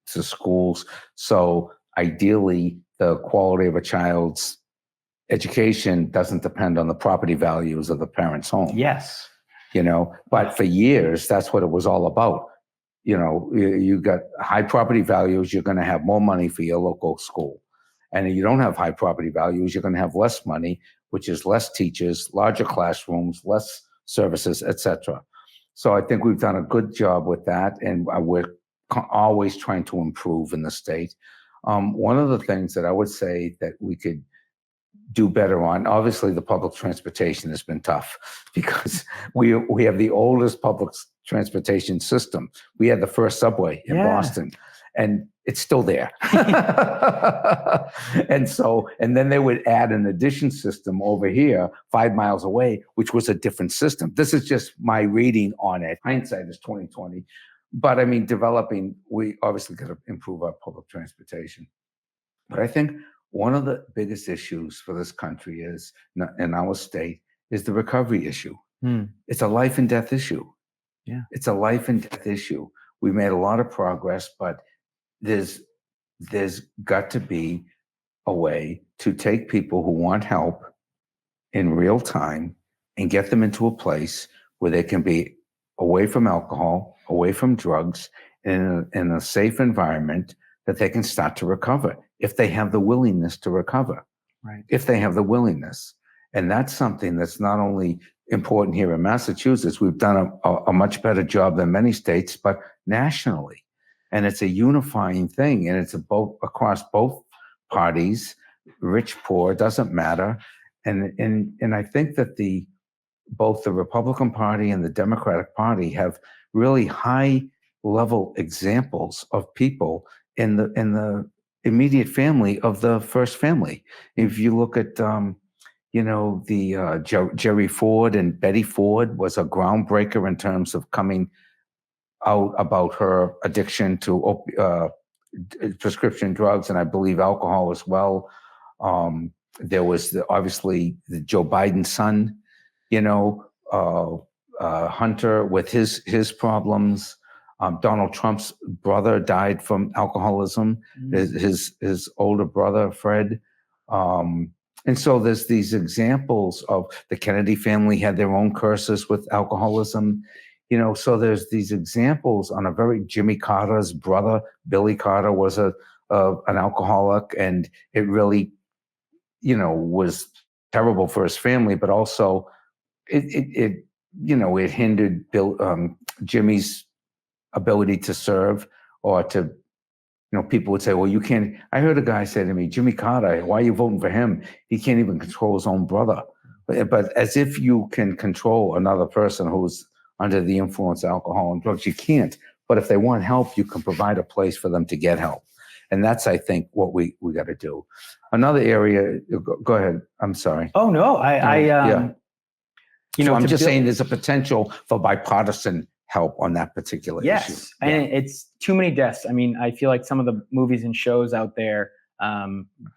to schools. So ideally, the quality of a child's education doesn't depend on the property values of the parents' home. Yes. But for years, that's what it was all about. You got high property values, you're going to have more money for your local school. And if you don't have high property values, you're going to have less money, which is less teachers, larger classrooms, less services, etc. So I think we've done a good job with that. And we're always trying to improve in the state. One of the things that I would say that we could do better on, obviously the public transportation has been tough because we have the oldest public transportation system. We had the first subway in Boston and it's still there. And then they would add an addition system over here 5 miles away, which was a different system. This is just my reading on it. Hindsight is 2020. But we obviously got to improve our public transportation. But I think one of the biggest issues for this country in our state is the recovery issue. It's a life and death issue. Yeah. It's a life and death issue. We made a lot of progress, but there's got to be a way to take people who want help in real time and get them into a place where they can be away from alcohol, away from drugs, in a safe environment that they can start to recover if they have the willingness to recover. Right. If they have the willingness. And that's something that's not only important here in Massachusetts, we've done a much better job than many states, but nationally. And it's a unifying thing. And it's across both parties, rich, poor, doesn't matter. And I think that the both the Republican Party and the Democratic Party have really high level examples of people in the immediate family of the first family. If you look at Jerry Ford, and Betty Ford was a groundbreaker in terms of coming out about her addiction to prescription drugs, and I believe alcohol as well. There was obviously the Joe Biden's son, Hunter with his problems. Donald Trump's brother died from alcoholism. His older brother, Fred. And so there's these examples of the Kennedy family had their own curses with alcoholism. So there's these examples on a very Jimmy Carter's brother, Billy Carter, was an alcoholic, and it really, was terrible for his family, but also it hindered Jimmy's ability to serve, or to, people would say, well, you can't. I heard a guy say to me, Jimmy Carter, why are you voting for him? He can't even control his own brother. But as if you can control another person who's under the influence of alcohol and drugs. You can't. But if they want help, you can provide a place for them to get help. And that's, I think, what we got to do. Another area, go ahead. I'm sorry. Oh, no. So I'm just saying there's a potential for bipartisan help on that particular issue. Yes. And it's too many deaths. I mean, I feel like some of the movies and shows out there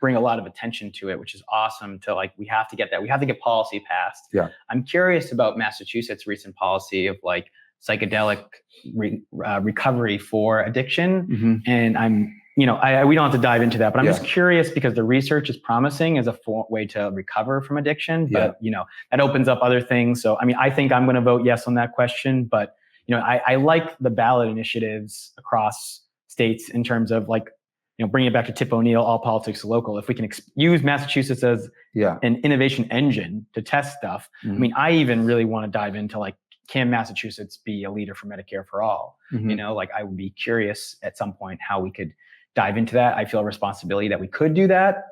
bring a lot of attention to it, which is awesome. We have to get that. We have to get policy passed. Yeah. I'm curious about Massachusetts' recent policy of psychedelic recovery for addiction. Mm-hmm. And we don't have to dive into that, but I'm just curious because the research is promising as a way to recover from addiction, but that opens up other things. So, I mean, I think I'm going to vote yes on that question, but I like the ballot initiatives across states in terms of bringing it back to Tip O'Neill, all politics local. If we can use Massachusetts as an innovation engine to test stuff. Mm-hmm. I mean, I even really want to dive into can Massachusetts be a leader for Medicare for all? Mm-hmm. I would be curious at some point how we could dive into that. I feel a responsibility that we could do that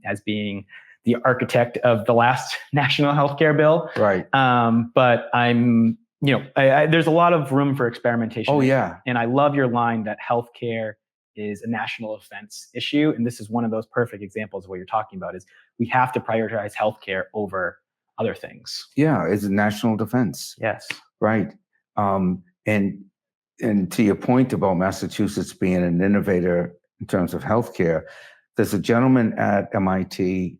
as being the architect of the last national healthcare bill. Right. But I'm, there's a lot of room for experimentation. Oh, yeah. And I love your line that healthcare is a national offense issue. And this is one of those perfect examples of what you're talking about is we have to prioritize healthcare over other things. Yeah, it's a national defense. Yes. Right. And to your point about Massachusetts being an innovator in terms of healthcare, there's a gentleman at MIT.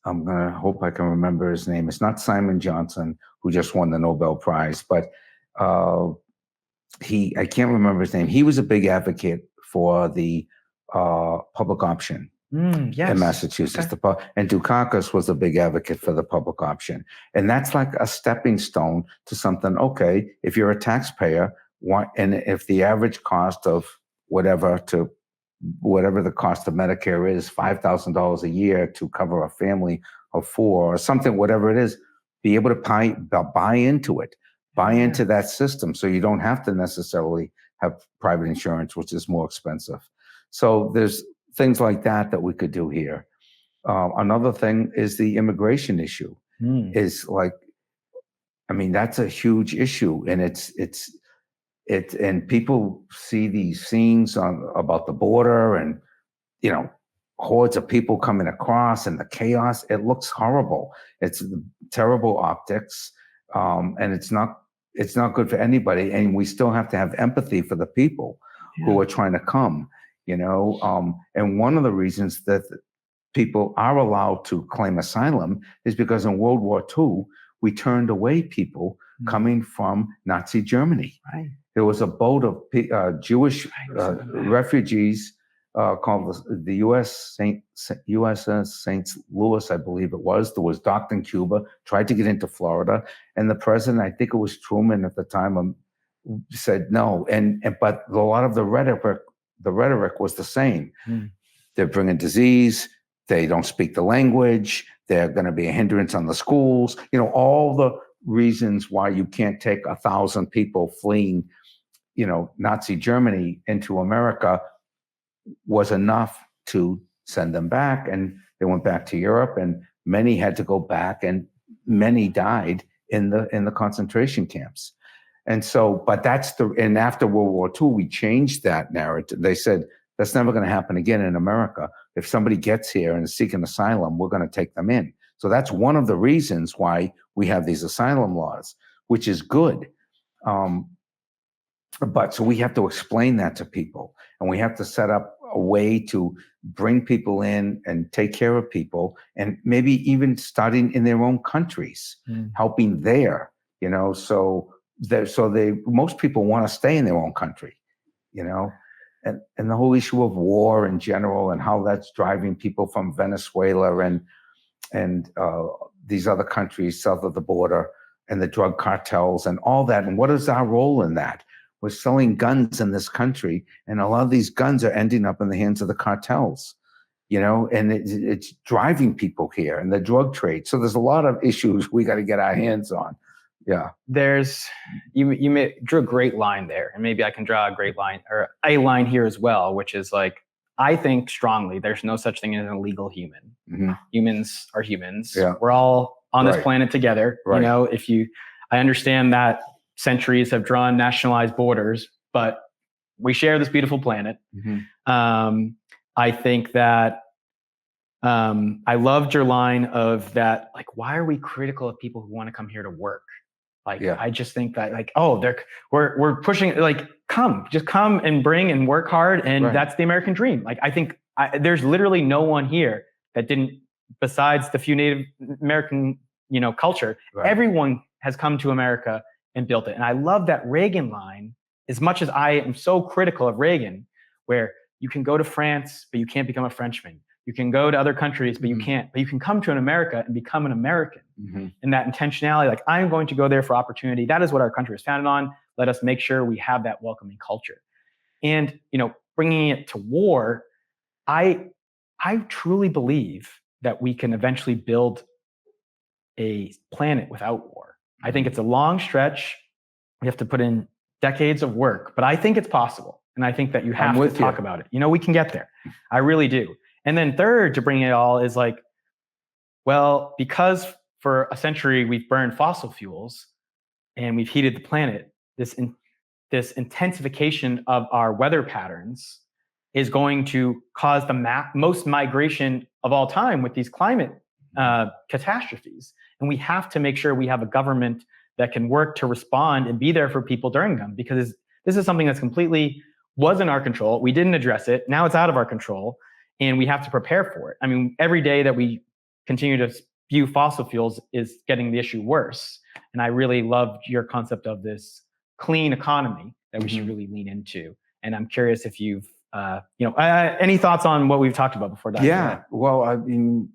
I'm going to hope I can remember his name. It's not Simon Johnson, who just won the Nobel Prize, but I can't remember his name. He was a big advocate for the public option in Massachusetts. Okay. And Dukakis was a big advocate for the public option. And that's like a stepping stone to something, okay, if you're a taxpayer, and if the average cost of whatever the cost of Medicare is, $5,000 a year to cover a family of four or something, whatever it is, be able to buy into it, buy into that system, so you don't have to necessarily have private insurance, which is more expensive. So there's things like that we could do here. Another thing is the immigration issue. That's a huge issue, and and people see these scenes about the border, and hordes of people coming across, and the chaos. It looks horrible. It's terrible optics, and it's not good for anybody. And we still have to have empathy for the people who are trying to come. And one of the reasons that people are allowed to claim asylum is because in World War II we turned away people coming from Nazi Germany. Right. There was a boat of Jewish refugees called the USS St. Louis, I believe it was. That was docked in Cuba, tried to get into Florida, and the president, I think it was Truman at the time, said no. But a lot of the rhetoric was the same. They're bringing disease. They don't speak the language. They're going to be a hindrance on the schools. All the reasons why you can't take 1,000 people fleeing, Nazi Germany into America was enough to send them back. And they went back to Europe, and many had to go back, and many died in the concentration camps. And so, but and after World War II, we changed that narrative. They said, that's never going to happen again in America. If somebody gets here and is seeking asylum, we're going to take them in. So that's one of the reasons why we have these asylum laws, which is good. But so we have to explain that to people, and we have to set up a way to bring people in and take care of people, and maybe even starting in their own countries, helping there, so most people want to stay in their own country, and the whole issue of war in general and how that's driving people from Venezuela and these other countries south of the border, and the drug cartels and all that. And what is our role in that? We're selling guns in this country, and a lot of these guns are ending up in the hands of the cartels, and it's driving people here, and the drug trade. So there's a lot of issues we got to get our hands on. Yeah. You drew a great line there, and maybe I can draw a great line or a line here as well, which is like, I think strongly there's no such thing as an illegal human. Humans are humans. Yeah. We're all on this planet together. Right. I understand that centuries have drawn nationalized borders, but we share this beautiful planet. I think that I loved your line of that, like, why are we critical of people who want to come here to work? I just think that we're pushing, like, just come and bring and work hard. And that's the American dream. Like, I think there's literally no one here that didn't, besides the few Native American, culture, everyone has come to America and built it. And I love that Reagan line, as much as I am so critical of Reagan, where you can go to France, but you can't become a Frenchman. You can go to other countries, but you can't. But you can come to America and become an American. And that intentionality, like, I'm going to go there for opportunity. That is what our country is founded on. Let us make sure we have that welcoming culture. And, bringing it to war, I truly believe that we can eventually build a planet without war. I think it's a long stretch. We have to put in decades of work, but I think it's possible. And I think that you have to talk about it. We can get there. I really do. And then third, to bring it all is like, well, because for a century we've burned fossil fuels and we've heated the planet, this intensification of our weather patterns is going to cause the most migration of all time with these climate catastrophes. And we have to make sure we have a government that can work to respond and be there for people during them, because this is something that's completely was in our control. We didn't address it. Now it's out of our control, and we have to prepare for it. I mean, every day that we continue to spew fossil fuels is getting the issue worse. And I really loved your concept of this clean economy that we should really lean into. And I'm curious if you've, any thoughts on what we've talked about before that? Yeah. Well, I mean,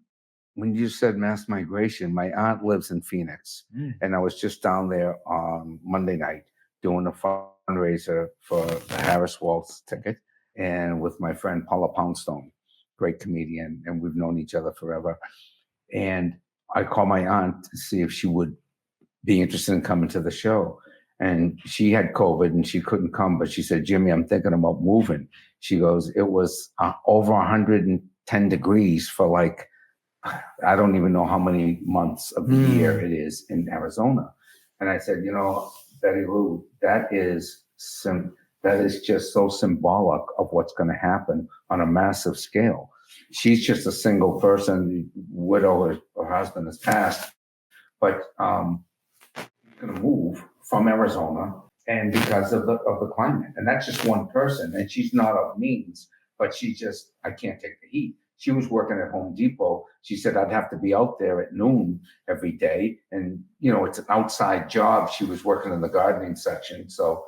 when you said mass migration, my aunt lives in Phoenix, and I was just down there on Monday night doing a fundraiser for the Harris Waltz ticket, and with my friend Paula Poundstone, great comedian, and we've known each other forever. And I called my aunt to see if she would be interested in coming to the show. And she had COVID and she couldn't come, but she said, Jimmy, I'm thinking about moving. She goes, it was over 110 degrees for like, I don't even know how many months of the year it is in Arizona. And I said, Betty Lou, that is just so symbolic of what's going to happen on a massive scale. She's just a single person, widow, her husband has passed, but going to move from Arizona, and because of the climate. And that's just one person, and she's not of means, but I can't take the heat. She was working at Home Depot. She said, I'd have to be out there at noon every day. And, it's an outside job. She was working in the gardening section. So,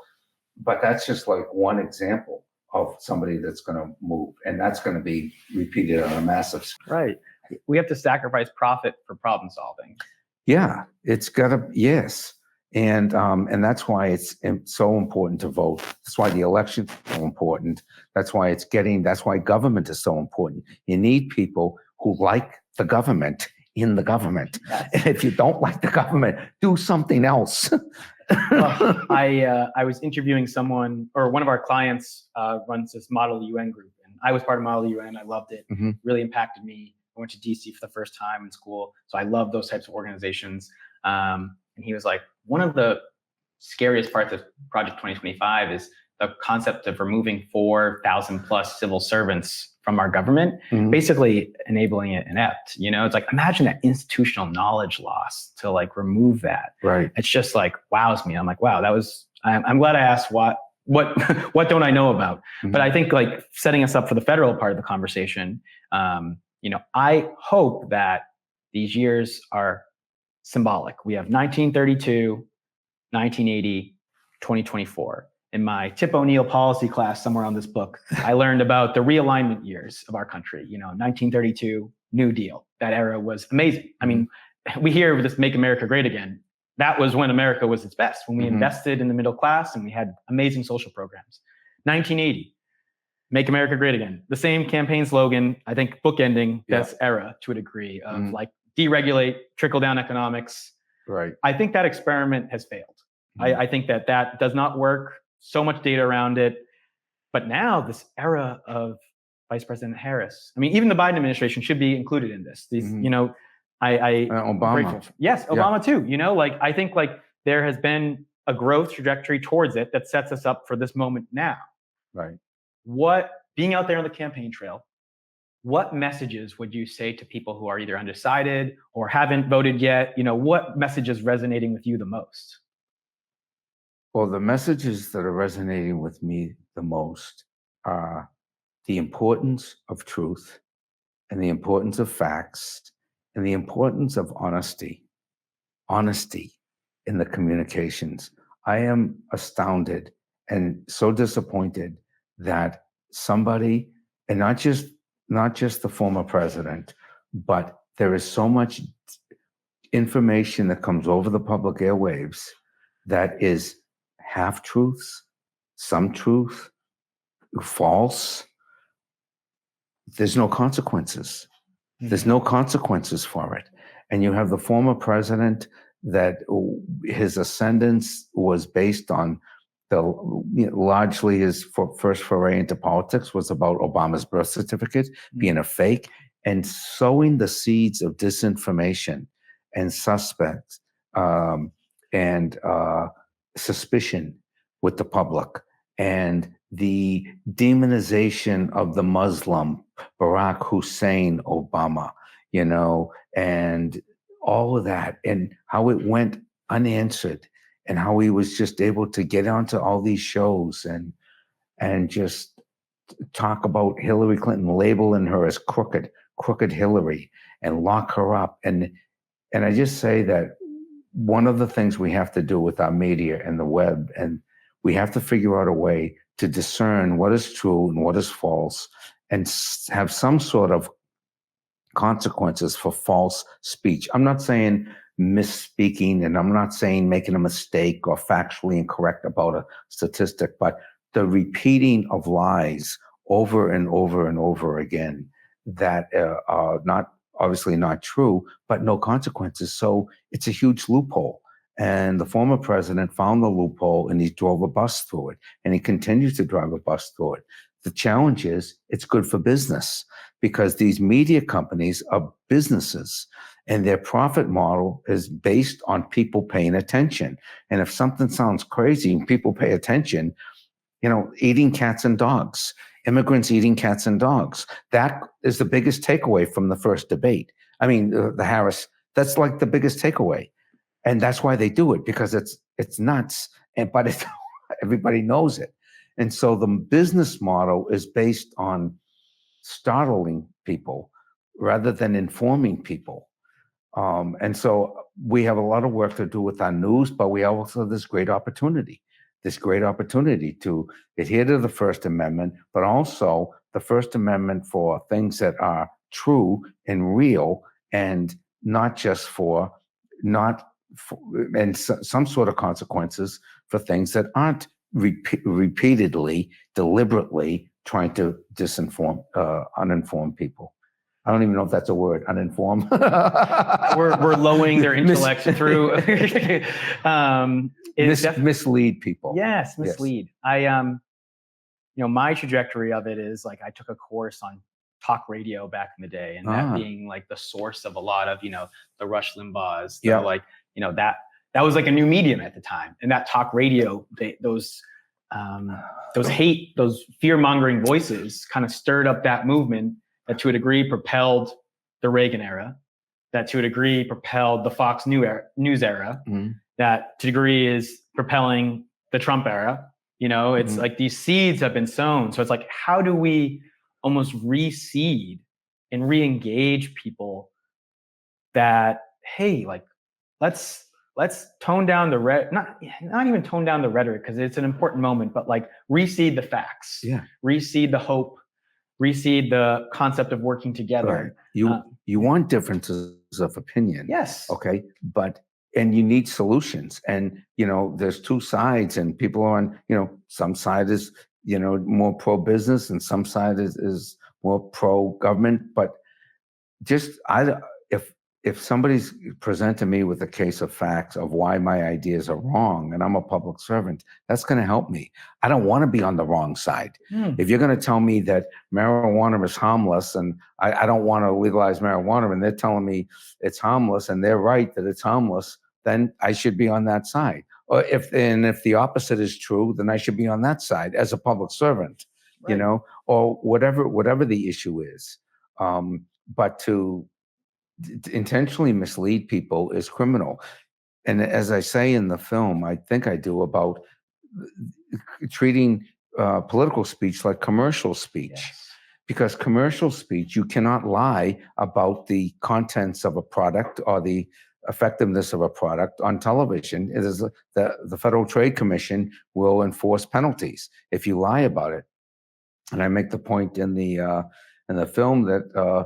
but that's just like one example of somebody that's going to move. And that's going to be repeated on a massive scale. Right. We have to sacrifice profit for problem solving. Yeah, it's got to, yes. And that's why it's so important to vote. That's why the election is so important. That's why government is so important. You need people who like the government in the government. Yes. And if you don't like the government, do something else. Well, I was interviewing someone, or one of our clients runs this Model UN group, and I was part of Model UN. I loved it. Really impacted me. I went to DC for the first time in school, so I love those types of organizations. And he was like, one of the scariest parts of Project 2025 is the concept of removing 4,000 plus civil servants from our government, basically enabling it inept. It's like, imagine that institutional knowledge loss to like remove that. Right. It's just like wows me. I'm like, wow, I'm glad I asked what don't I know about? But I think like setting us up for the federal part of the conversation, I hope that these years are symbolic. We have 1932, 1980, 2024. In my Tip O'Neill policy class, somewhere on this book, I learned about the realignment years of our country. 1932, New Deal. That era was amazing. I mean, we hear this "Make America Great Again." That was when America was its best, when we invested in the middle class and we had amazing social programs. 1980, Make America Great Again. The same campaign slogan, I think bookending this era to a degree of like deregulate, trickle down economics. Right. I think that experiment has failed. I think that does not work. So much data around it. But now this era of Vice President Harris, I mean, even the Biden administration should be included in this. These, Obama. Yes, Obama too. I think like there has been a growth trajectory towards it that sets us up for this moment now. Right. Being out there on the campaign trail, what messages would you say to people who are either undecided or haven't voted yet? What message is resonating with you the most? Well, the messages that are resonating with me the most are the importance of truth and the importance of facts and the importance of honesty in the communications. I am astounded and so disappointed that somebody, and not just the former president, but there is so much information that comes over the public airwaves that is half truths, some truth, false. There's no consequences. There's no consequences for it. And you have the former president that his ascendance was based on largely his first foray into politics was about Obama's birth certificate being a fake and sowing the seeds of disinformation and suspects and suspicion with the public and the demonization of the Muslim Barack Hussein Obama, and all of that, and how it went unanswered, and how he was just able to get onto all these shows and just talk about Hillary Clinton, labeling her as crooked Hillary, and lock her up. And I just say that one of the things we have to do with our media and the web, and we have to figure out a way to discern what is true and what is false, and have some sort of consequences for false speech. I'm not saying misspeaking, and I'm not saying making a mistake or factually incorrect about a statistic, but the repeating of lies over and over and over again that are obviously not true, but no consequences. So it's a huge loophole. And the former president found the loophole and he drove a bus through it, and he continues to drive a bus through it. The challenge is it's good for business because these media companies are businesses and their profit model is based on people paying attention. And if something sounds crazy and people pay attention, eating cats and dogs, immigrants eating cats and dogs. That is the biggest takeaway from the first debate. I mean, the Harris, that's like the biggest takeaway. And that's why they do it, because it's nuts, but everybody knows it. And so the business model is based on startling people rather than informing people. And so we have a lot of work to do with our news, but we also have this great opportunity to adhere to the First Amendment, but also the First Amendment for things that are true and real, and not just and some sort of consequences for things that aren't repeatedly, deliberately trying to disinform, uninformed people. I don't even know if that's a word, uninformed. we're lowering their intellect through mislead people. Yes, mislead. Yes. My trajectory of it is like I took a course on talk radio back in the day, and that being like the source of a lot of the Rush Limbaughs, like that that was like a new medium at the time. And that talk radio, those fear-mongering voices kind of stirred up that movement that to a degree propelled the Reagan era, that to a degree propelled the Fox News era, that to a degree is propelling the Trump era. It's like these seeds have been sown. So it's like, how do we almost reseed and re-engage people that, hey, like, let's tone down the not even tone down the rhetoric, because it's an important moment, but like reseed the facts, reseed the hope, reseed the concept of working together. Right. You want differences of opinion. Yes. Okay. And you need solutions. And, there's two sides, and people are on, some side is, more pro-business, and some side is more pro-government. But if somebody's presenting me with a case of facts of why my ideas are wrong, and I'm a public servant, that's going to help me. I don't want to be on the wrong side. If you're going to tell me that marijuana is harmless, and I don't want to legalize marijuana, and they're telling me it's harmless, and they're right that it's harmless, then I should be on that side. Or if the opposite is true, then I should be on that side as a public servant, right. Or whatever the issue is. But to intentionally mislead people is criminal. And as I say in the film, I think I do, about treating political speech like commercial speech. Yes. Because commercial speech, you cannot lie about the contents of a product or the effectiveness of a product on television. It is the Federal Trade Commission will enforce penalties if you lie about it. And I make the point in the film that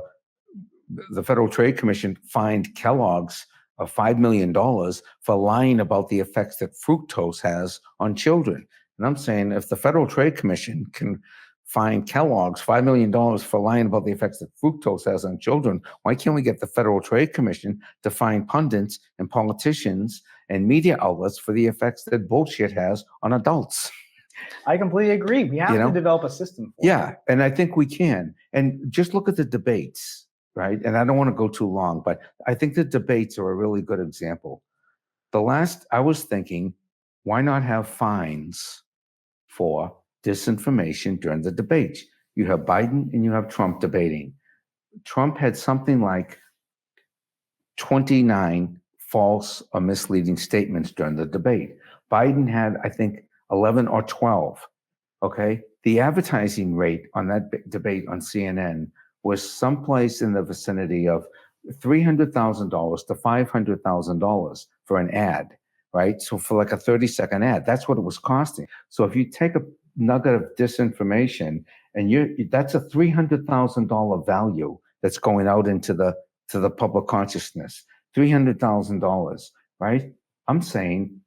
the Federal Trade Commission fined Kellogg's $5 million for lying about the effects that fructose has on children. And I'm saying, if the Federal Trade Commission can fine Kellogg's $5 million for lying about the effects that fructose has on children, why can't we get the Federal Trade Commission to fine pundits and politicians and media outlets for the effects that bullshit has on adults? I completely agree. We have to develop a system for it. And I think we can. And just look at the debates, right? And I don't want to go too long, but I think the debates are a really good example. I was thinking, why not have fines for disinformation during the debates? You have Biden and you have Trump debating. Trump had something like 29 false or misleading statements during the debate. Biden had, I think, 11 or 12. Okay. The advertising rate on that debate on CNN was someplace in the vicinity of $300,000 to $500,000 for an ad, right? So for like a 30-second ad, that's what it was costing. So if you take a nugget of disinformation, and that's a $300,000 value that's going out into the public consciousness, $300,000, right? I'm saying,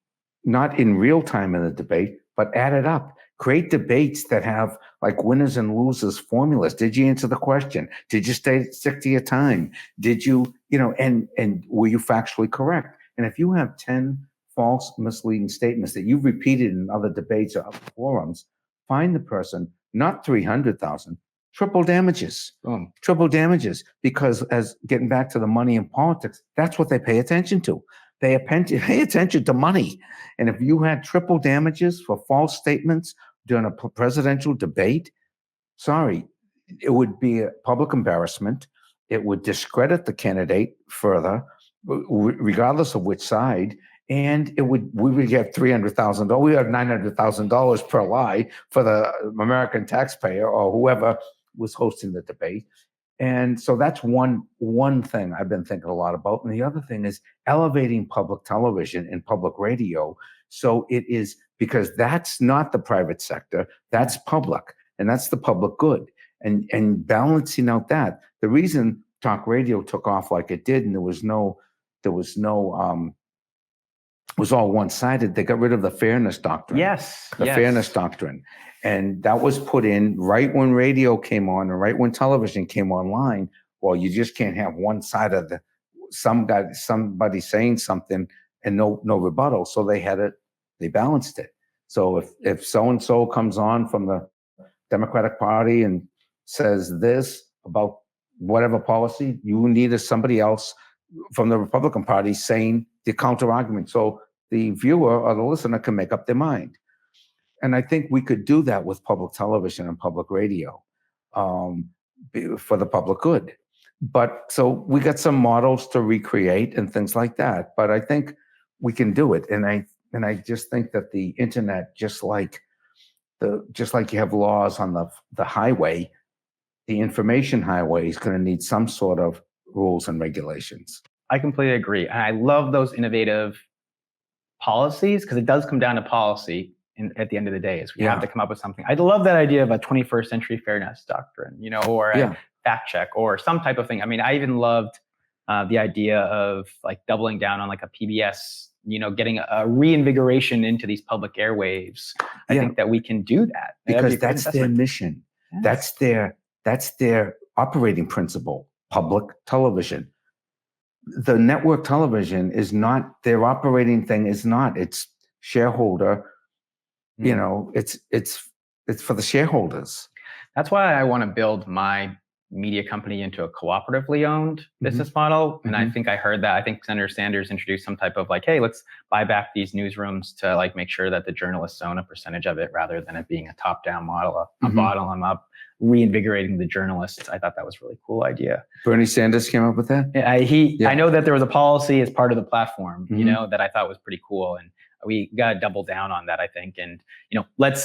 not in real time in the debate, but add it up. Create debates that have like winners and losers formulas. Did you answer the question? Did you stick to your time? Did you, and were you factually correct? And if you have 10 false, misleading statements that you've repeated in other debates or other forums, find the person, not 300,000, triple damages. Triple damages, because as getting back to the money in politics, that's what they pay attention to. They pay attention to money. And if you had triple damages for false statements during a presidential debate, sorry, it would be a public embarrassment. It would discredit the candidate further, regardless of which side. And we would get $300,000. We have $900,000 per lie for the American taxpayer or whoever was hosting the debate. And so that's one thing I've been thinking a lot about. And the other thing is elevating public television and public radio. So it is, because that's not the private sector, that's public, and that's the public good. And balancing out that, the reason talk radio took off like it did, and it was all one-sided, they got rid of the fairness doctrine. Yes. Fairness doctrine. And that was put in right when radio came on and right when television came online. Well, you just can't have one side of somebody saying something and no rebuttal. So they balanced it. So if so-and-so comes on from the Democratic Party and says this about whatever policy, you needed somebody else from the Republican Party saying the counter argument. So the viewer or the listener can make up their mind. And I think we could do that with public television and public radio, for the public good. But so we got some models to recreate and things like that. But I think we can do it. And I just think that the internet, just like you have laws on the highway, the information highway is going to need some sort of rules and regulations. I completely agree. And I love those innovative policies, because it does come down to policy at the end of the day. Is we have to come up with something. I love that idea of a 21st century fairness doctrine, or a fact check or some type of thing. I mean, I even loved the idea of like doubling down on like a PBS, getting a reinvigoration into these public airwaves. I think that we can do that. Because that's their mission. Yes. That's their operating principle, public television. The network television is not, their operating thing is not, it's shareholder, it's for the shareholders. That's why I want to build my media company into a cooperatively owned business model. And I think I heard that. I think Senator Sanders introduced some type of like, hey, let's buy back these newsrooms to like make sure that the journalists own a percentage of it, rather than it being a top-down model, a bottom up, reinvigorating the journalists. I thought that was a really cool idea. Bernie Sanders came up with that? I know that there was a policy as part of the platform, that I thought was pretty cool. And we got to double down on that, I think. And,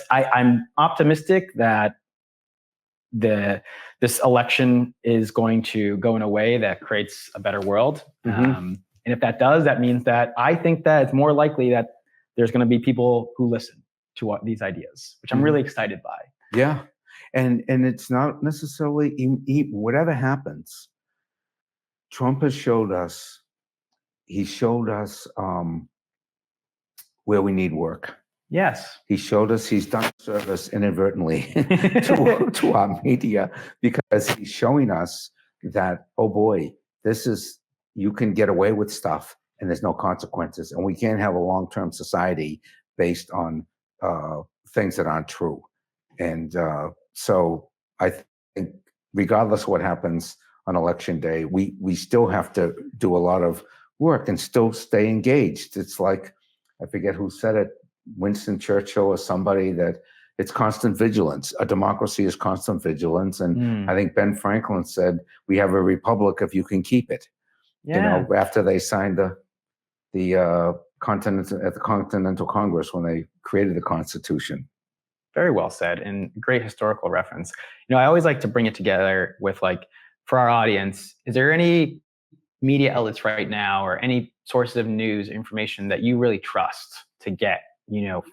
I'm optimistic that this election is going to go in a way that creates a better world. And if that does, that means that I think that it's more likely that there's going to be people who listen to these ideas, which I'm really excited by. Yeah. And it's not necessarily, whatever happens, Trump has showed us, where we need work. Yes. He showed us he's done service inadvertently to our media, because he's showing us that, oh boy, you can get away with stuff and there's no consequences. And we can't have a long-term society based on things that aren't true. And so I think regardless of what happens on election day, we still have to do a lot of work and still stay engaged. It's like, I forget who said it, Winston Churchill or somebody, that it's constant vigilance. A democracy is constant vigilance. And I think Ben Franklin said, we have a republic if you can keep it. After they signed the Continental Congress, when they created the Constitution. Very well said, and great historical reference. I always like to bring it together with, like, for our audience, is there any media outlets right now or any sources of news information that you really trust to get,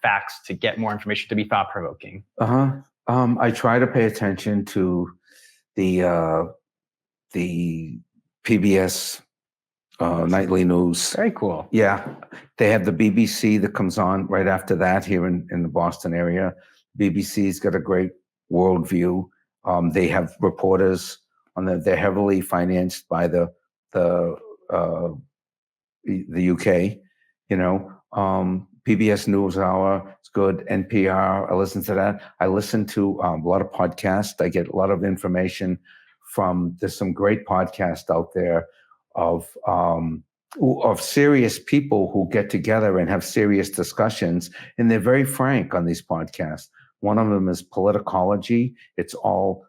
facts, to get more information, to be thought-provoking? I try to pay attention to the PBS nightly news. Very cool. Yeah. They have the BBC that comes on right after that here in the Boston area. BBC's got a great worldview. They have reporters on they're heavily financed by the UK, PBS NewsHour, it's good. NPR, I listen to that. I listen to a lot of podcasts. I get a lot of information there's some great podcasts out there of serious people who get together and have serious discussions, and they're very frank on these podcasts. One of them is Politicology. It's all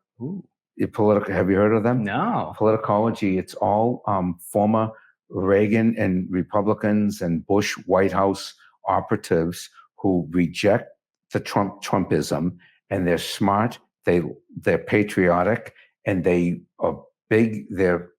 political. Have you heard of them? No. Politicology. It's all former Reagan and Republicans and Bush White House operatives who reject the Trumpism, and they're smart. They're patriotic, and they are big.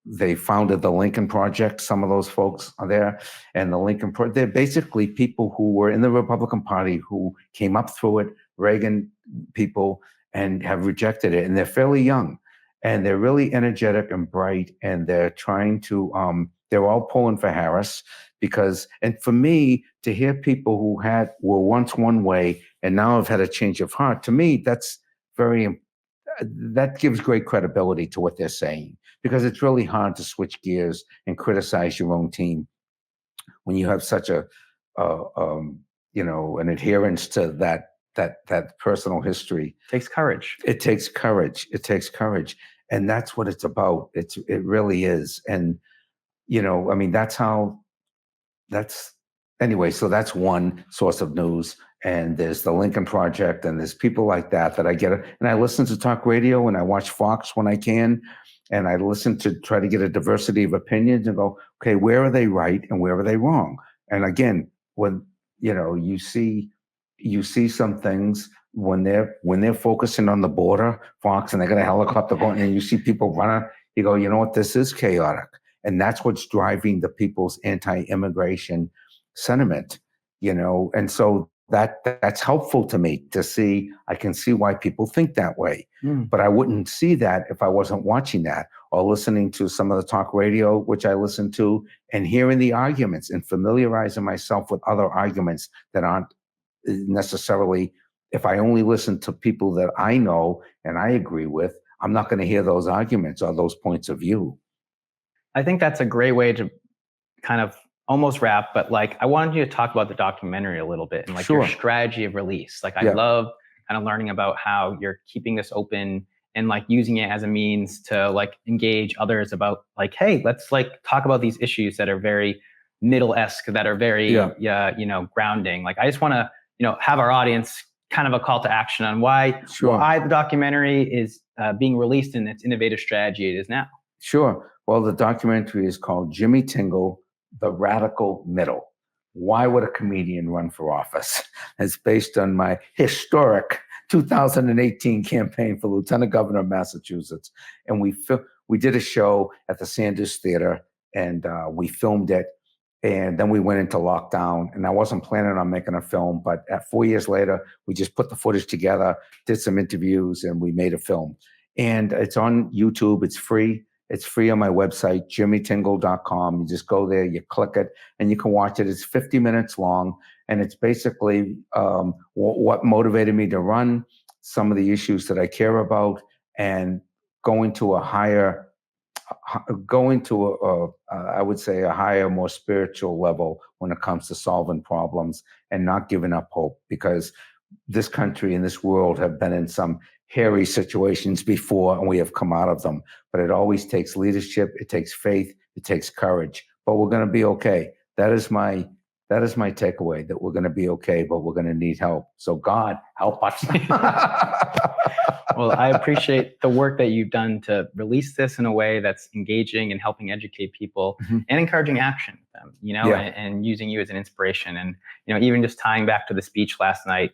They founded the Lincoln Project. Some of those folks are there, and the Lincoln Project. They're basically people who were in the Republican Party who came up through it, Reagan people, and have rejected it. And they're fairly young, and they're really energetic and bright, and they're trying to. They're all pulling for Harris and for me to hear people who were once one way and now have had a change of heart, to me that gives great credibility to what they're saying, because it's really hard to switch gears and criticize your own team when you have such an adherence to that personal history. It takes courage. It takes courage, and that's what it's about. It really is, and that's anyway, so that's one source of news. And there's the Lincoln Project, and there's people like that I get. And I listen to talk radio, and I watch Fox when I can. And I listen to try to get a diversity of opinions and go, okay, where are they right and where are they wrong? And again, when you see some things when they're focusing on the border, Fox, and they got a helicopter going, and you see people running, you go, you know what, this is chaotic. And that's what's driving the people's anti-immigration sentiment, and so that's helpful to me to see. I can see why people think that way, but I wouldn't see that if I wasn't watching that or listening to some of the talk radio, which I listen to, and hearing the arguments and familiarizing myself with other arguments that aren't necessarily. If I only listen to people that I know and I agree with, I'm not going to hear those arguments or those points of view. I think that's a great way to kind of almost wrap, but like I wanted you to talk about the documentary a little bit and like your strategy of release. Like I love kind of learning about how you're keeping this open and like using it as a means to like engage others about like, hey, let's like talk about these issues that are very middle-esque, that are very grounding. Like I just want to have our audience kind of a call to action on why the documentary is being released in its innovative strategy it is now. Sure. Well, the documentary is called Jimmy Tingle, The Radical Middle. Why would a comedian run for office? It's based on my historic 2018 campaign for Lieutenant Governor of Massachusetts. And we did a show at the Sanders Theater, and we filmed it. And then we went into lockdown, and I wasn't planning on making a film, but 4 years later, we just put the footage together, did some interviews, and we made a film. And it's on YouTube. It's free. It's free on my website, jimmytingle.com. You just go there, you click it, and you can watch it. It's 50 minutes long, and it's basically what motivated me to run, some of the issues that I care about, and going to a higher, I would say a higher, more spiritual level when it comes to solving problems and not giving up hope, because this country and this world have been in some hairy situations before, and we have come out of them. But it always takes leadership, it takes faith, it takes courage. But we're going to be okay. That is my takeaway, that we're going to be okay, but we're going to need help. So God, help us. Well, I appreciate the work that you've done to release this in a way that's engaging and helping educate people and encouraging action with them, and using you as an inspiration. And, even just tying back to the speech last night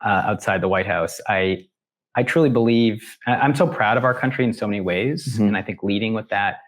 outside the White House, I truly believe, I'm so proud of our country in so many ways. And I think leading with that,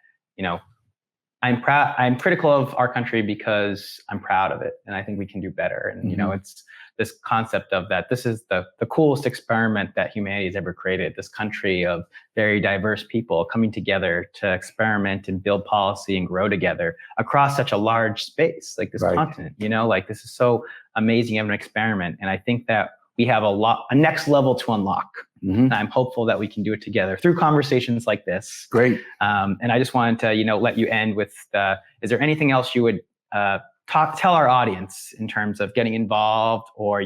I'm critical of our country because I'm proud of it. And I think we can do better. And, it's this concept of that this is the coolest experiment that humanity has ever created, this country of very diverse people coming together to experiment and build policy and grow together across such a large space, like this continent, like this is so amazing of an experiment. And I think that we have a next level to unlock. And I'm hopeful that we can do it together through conversations like this. Great. And I just wanted to, let you end with, is there anything else you would tell our audience in terms of getting involved or,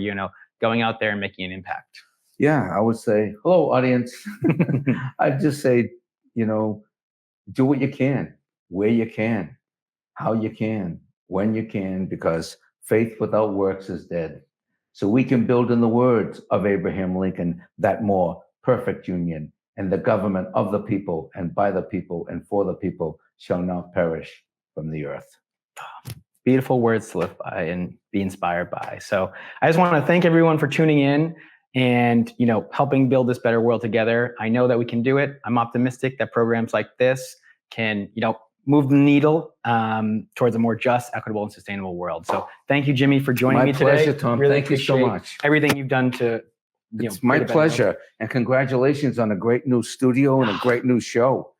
going out there and making an impact? Yeah, I would say, hello, audience. I'd just say, do what you can, where you can, how you can, when you can, because faith without works is dead. So we can build, in the words of Abraham Lincoln, that more perfect union, and the government of the people and by the people and for the people shall not perish from the earth. Beautiful words to live by and be inspired by. So I just want to thank everyone for tuning in and, helping build this better world together. I know that we can do it. I'm optimistic that programs like this can, move the needle towards a more just, equitable, and sustainable world. So thank you, Jimmy, for joining me today. My pleasure, Tom. Really thank you so much. Everything you've done to, it's my pleasure. And congratulations on a great new studio and a great new show.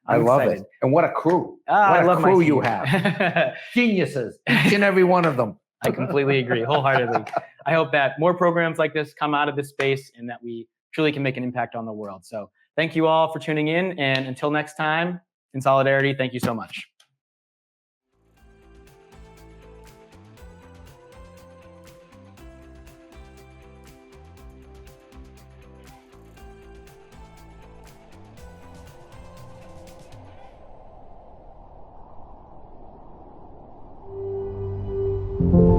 I love it. And what a crew. What a crew you have. Geniuses, each and every one of them. I completely agree, wholeheartedly. I hope that more programs like this come out of this space and that we truly can make an impact on the world. So thank you all for tuning in. And until next time, in solidarity, thank you so much. you.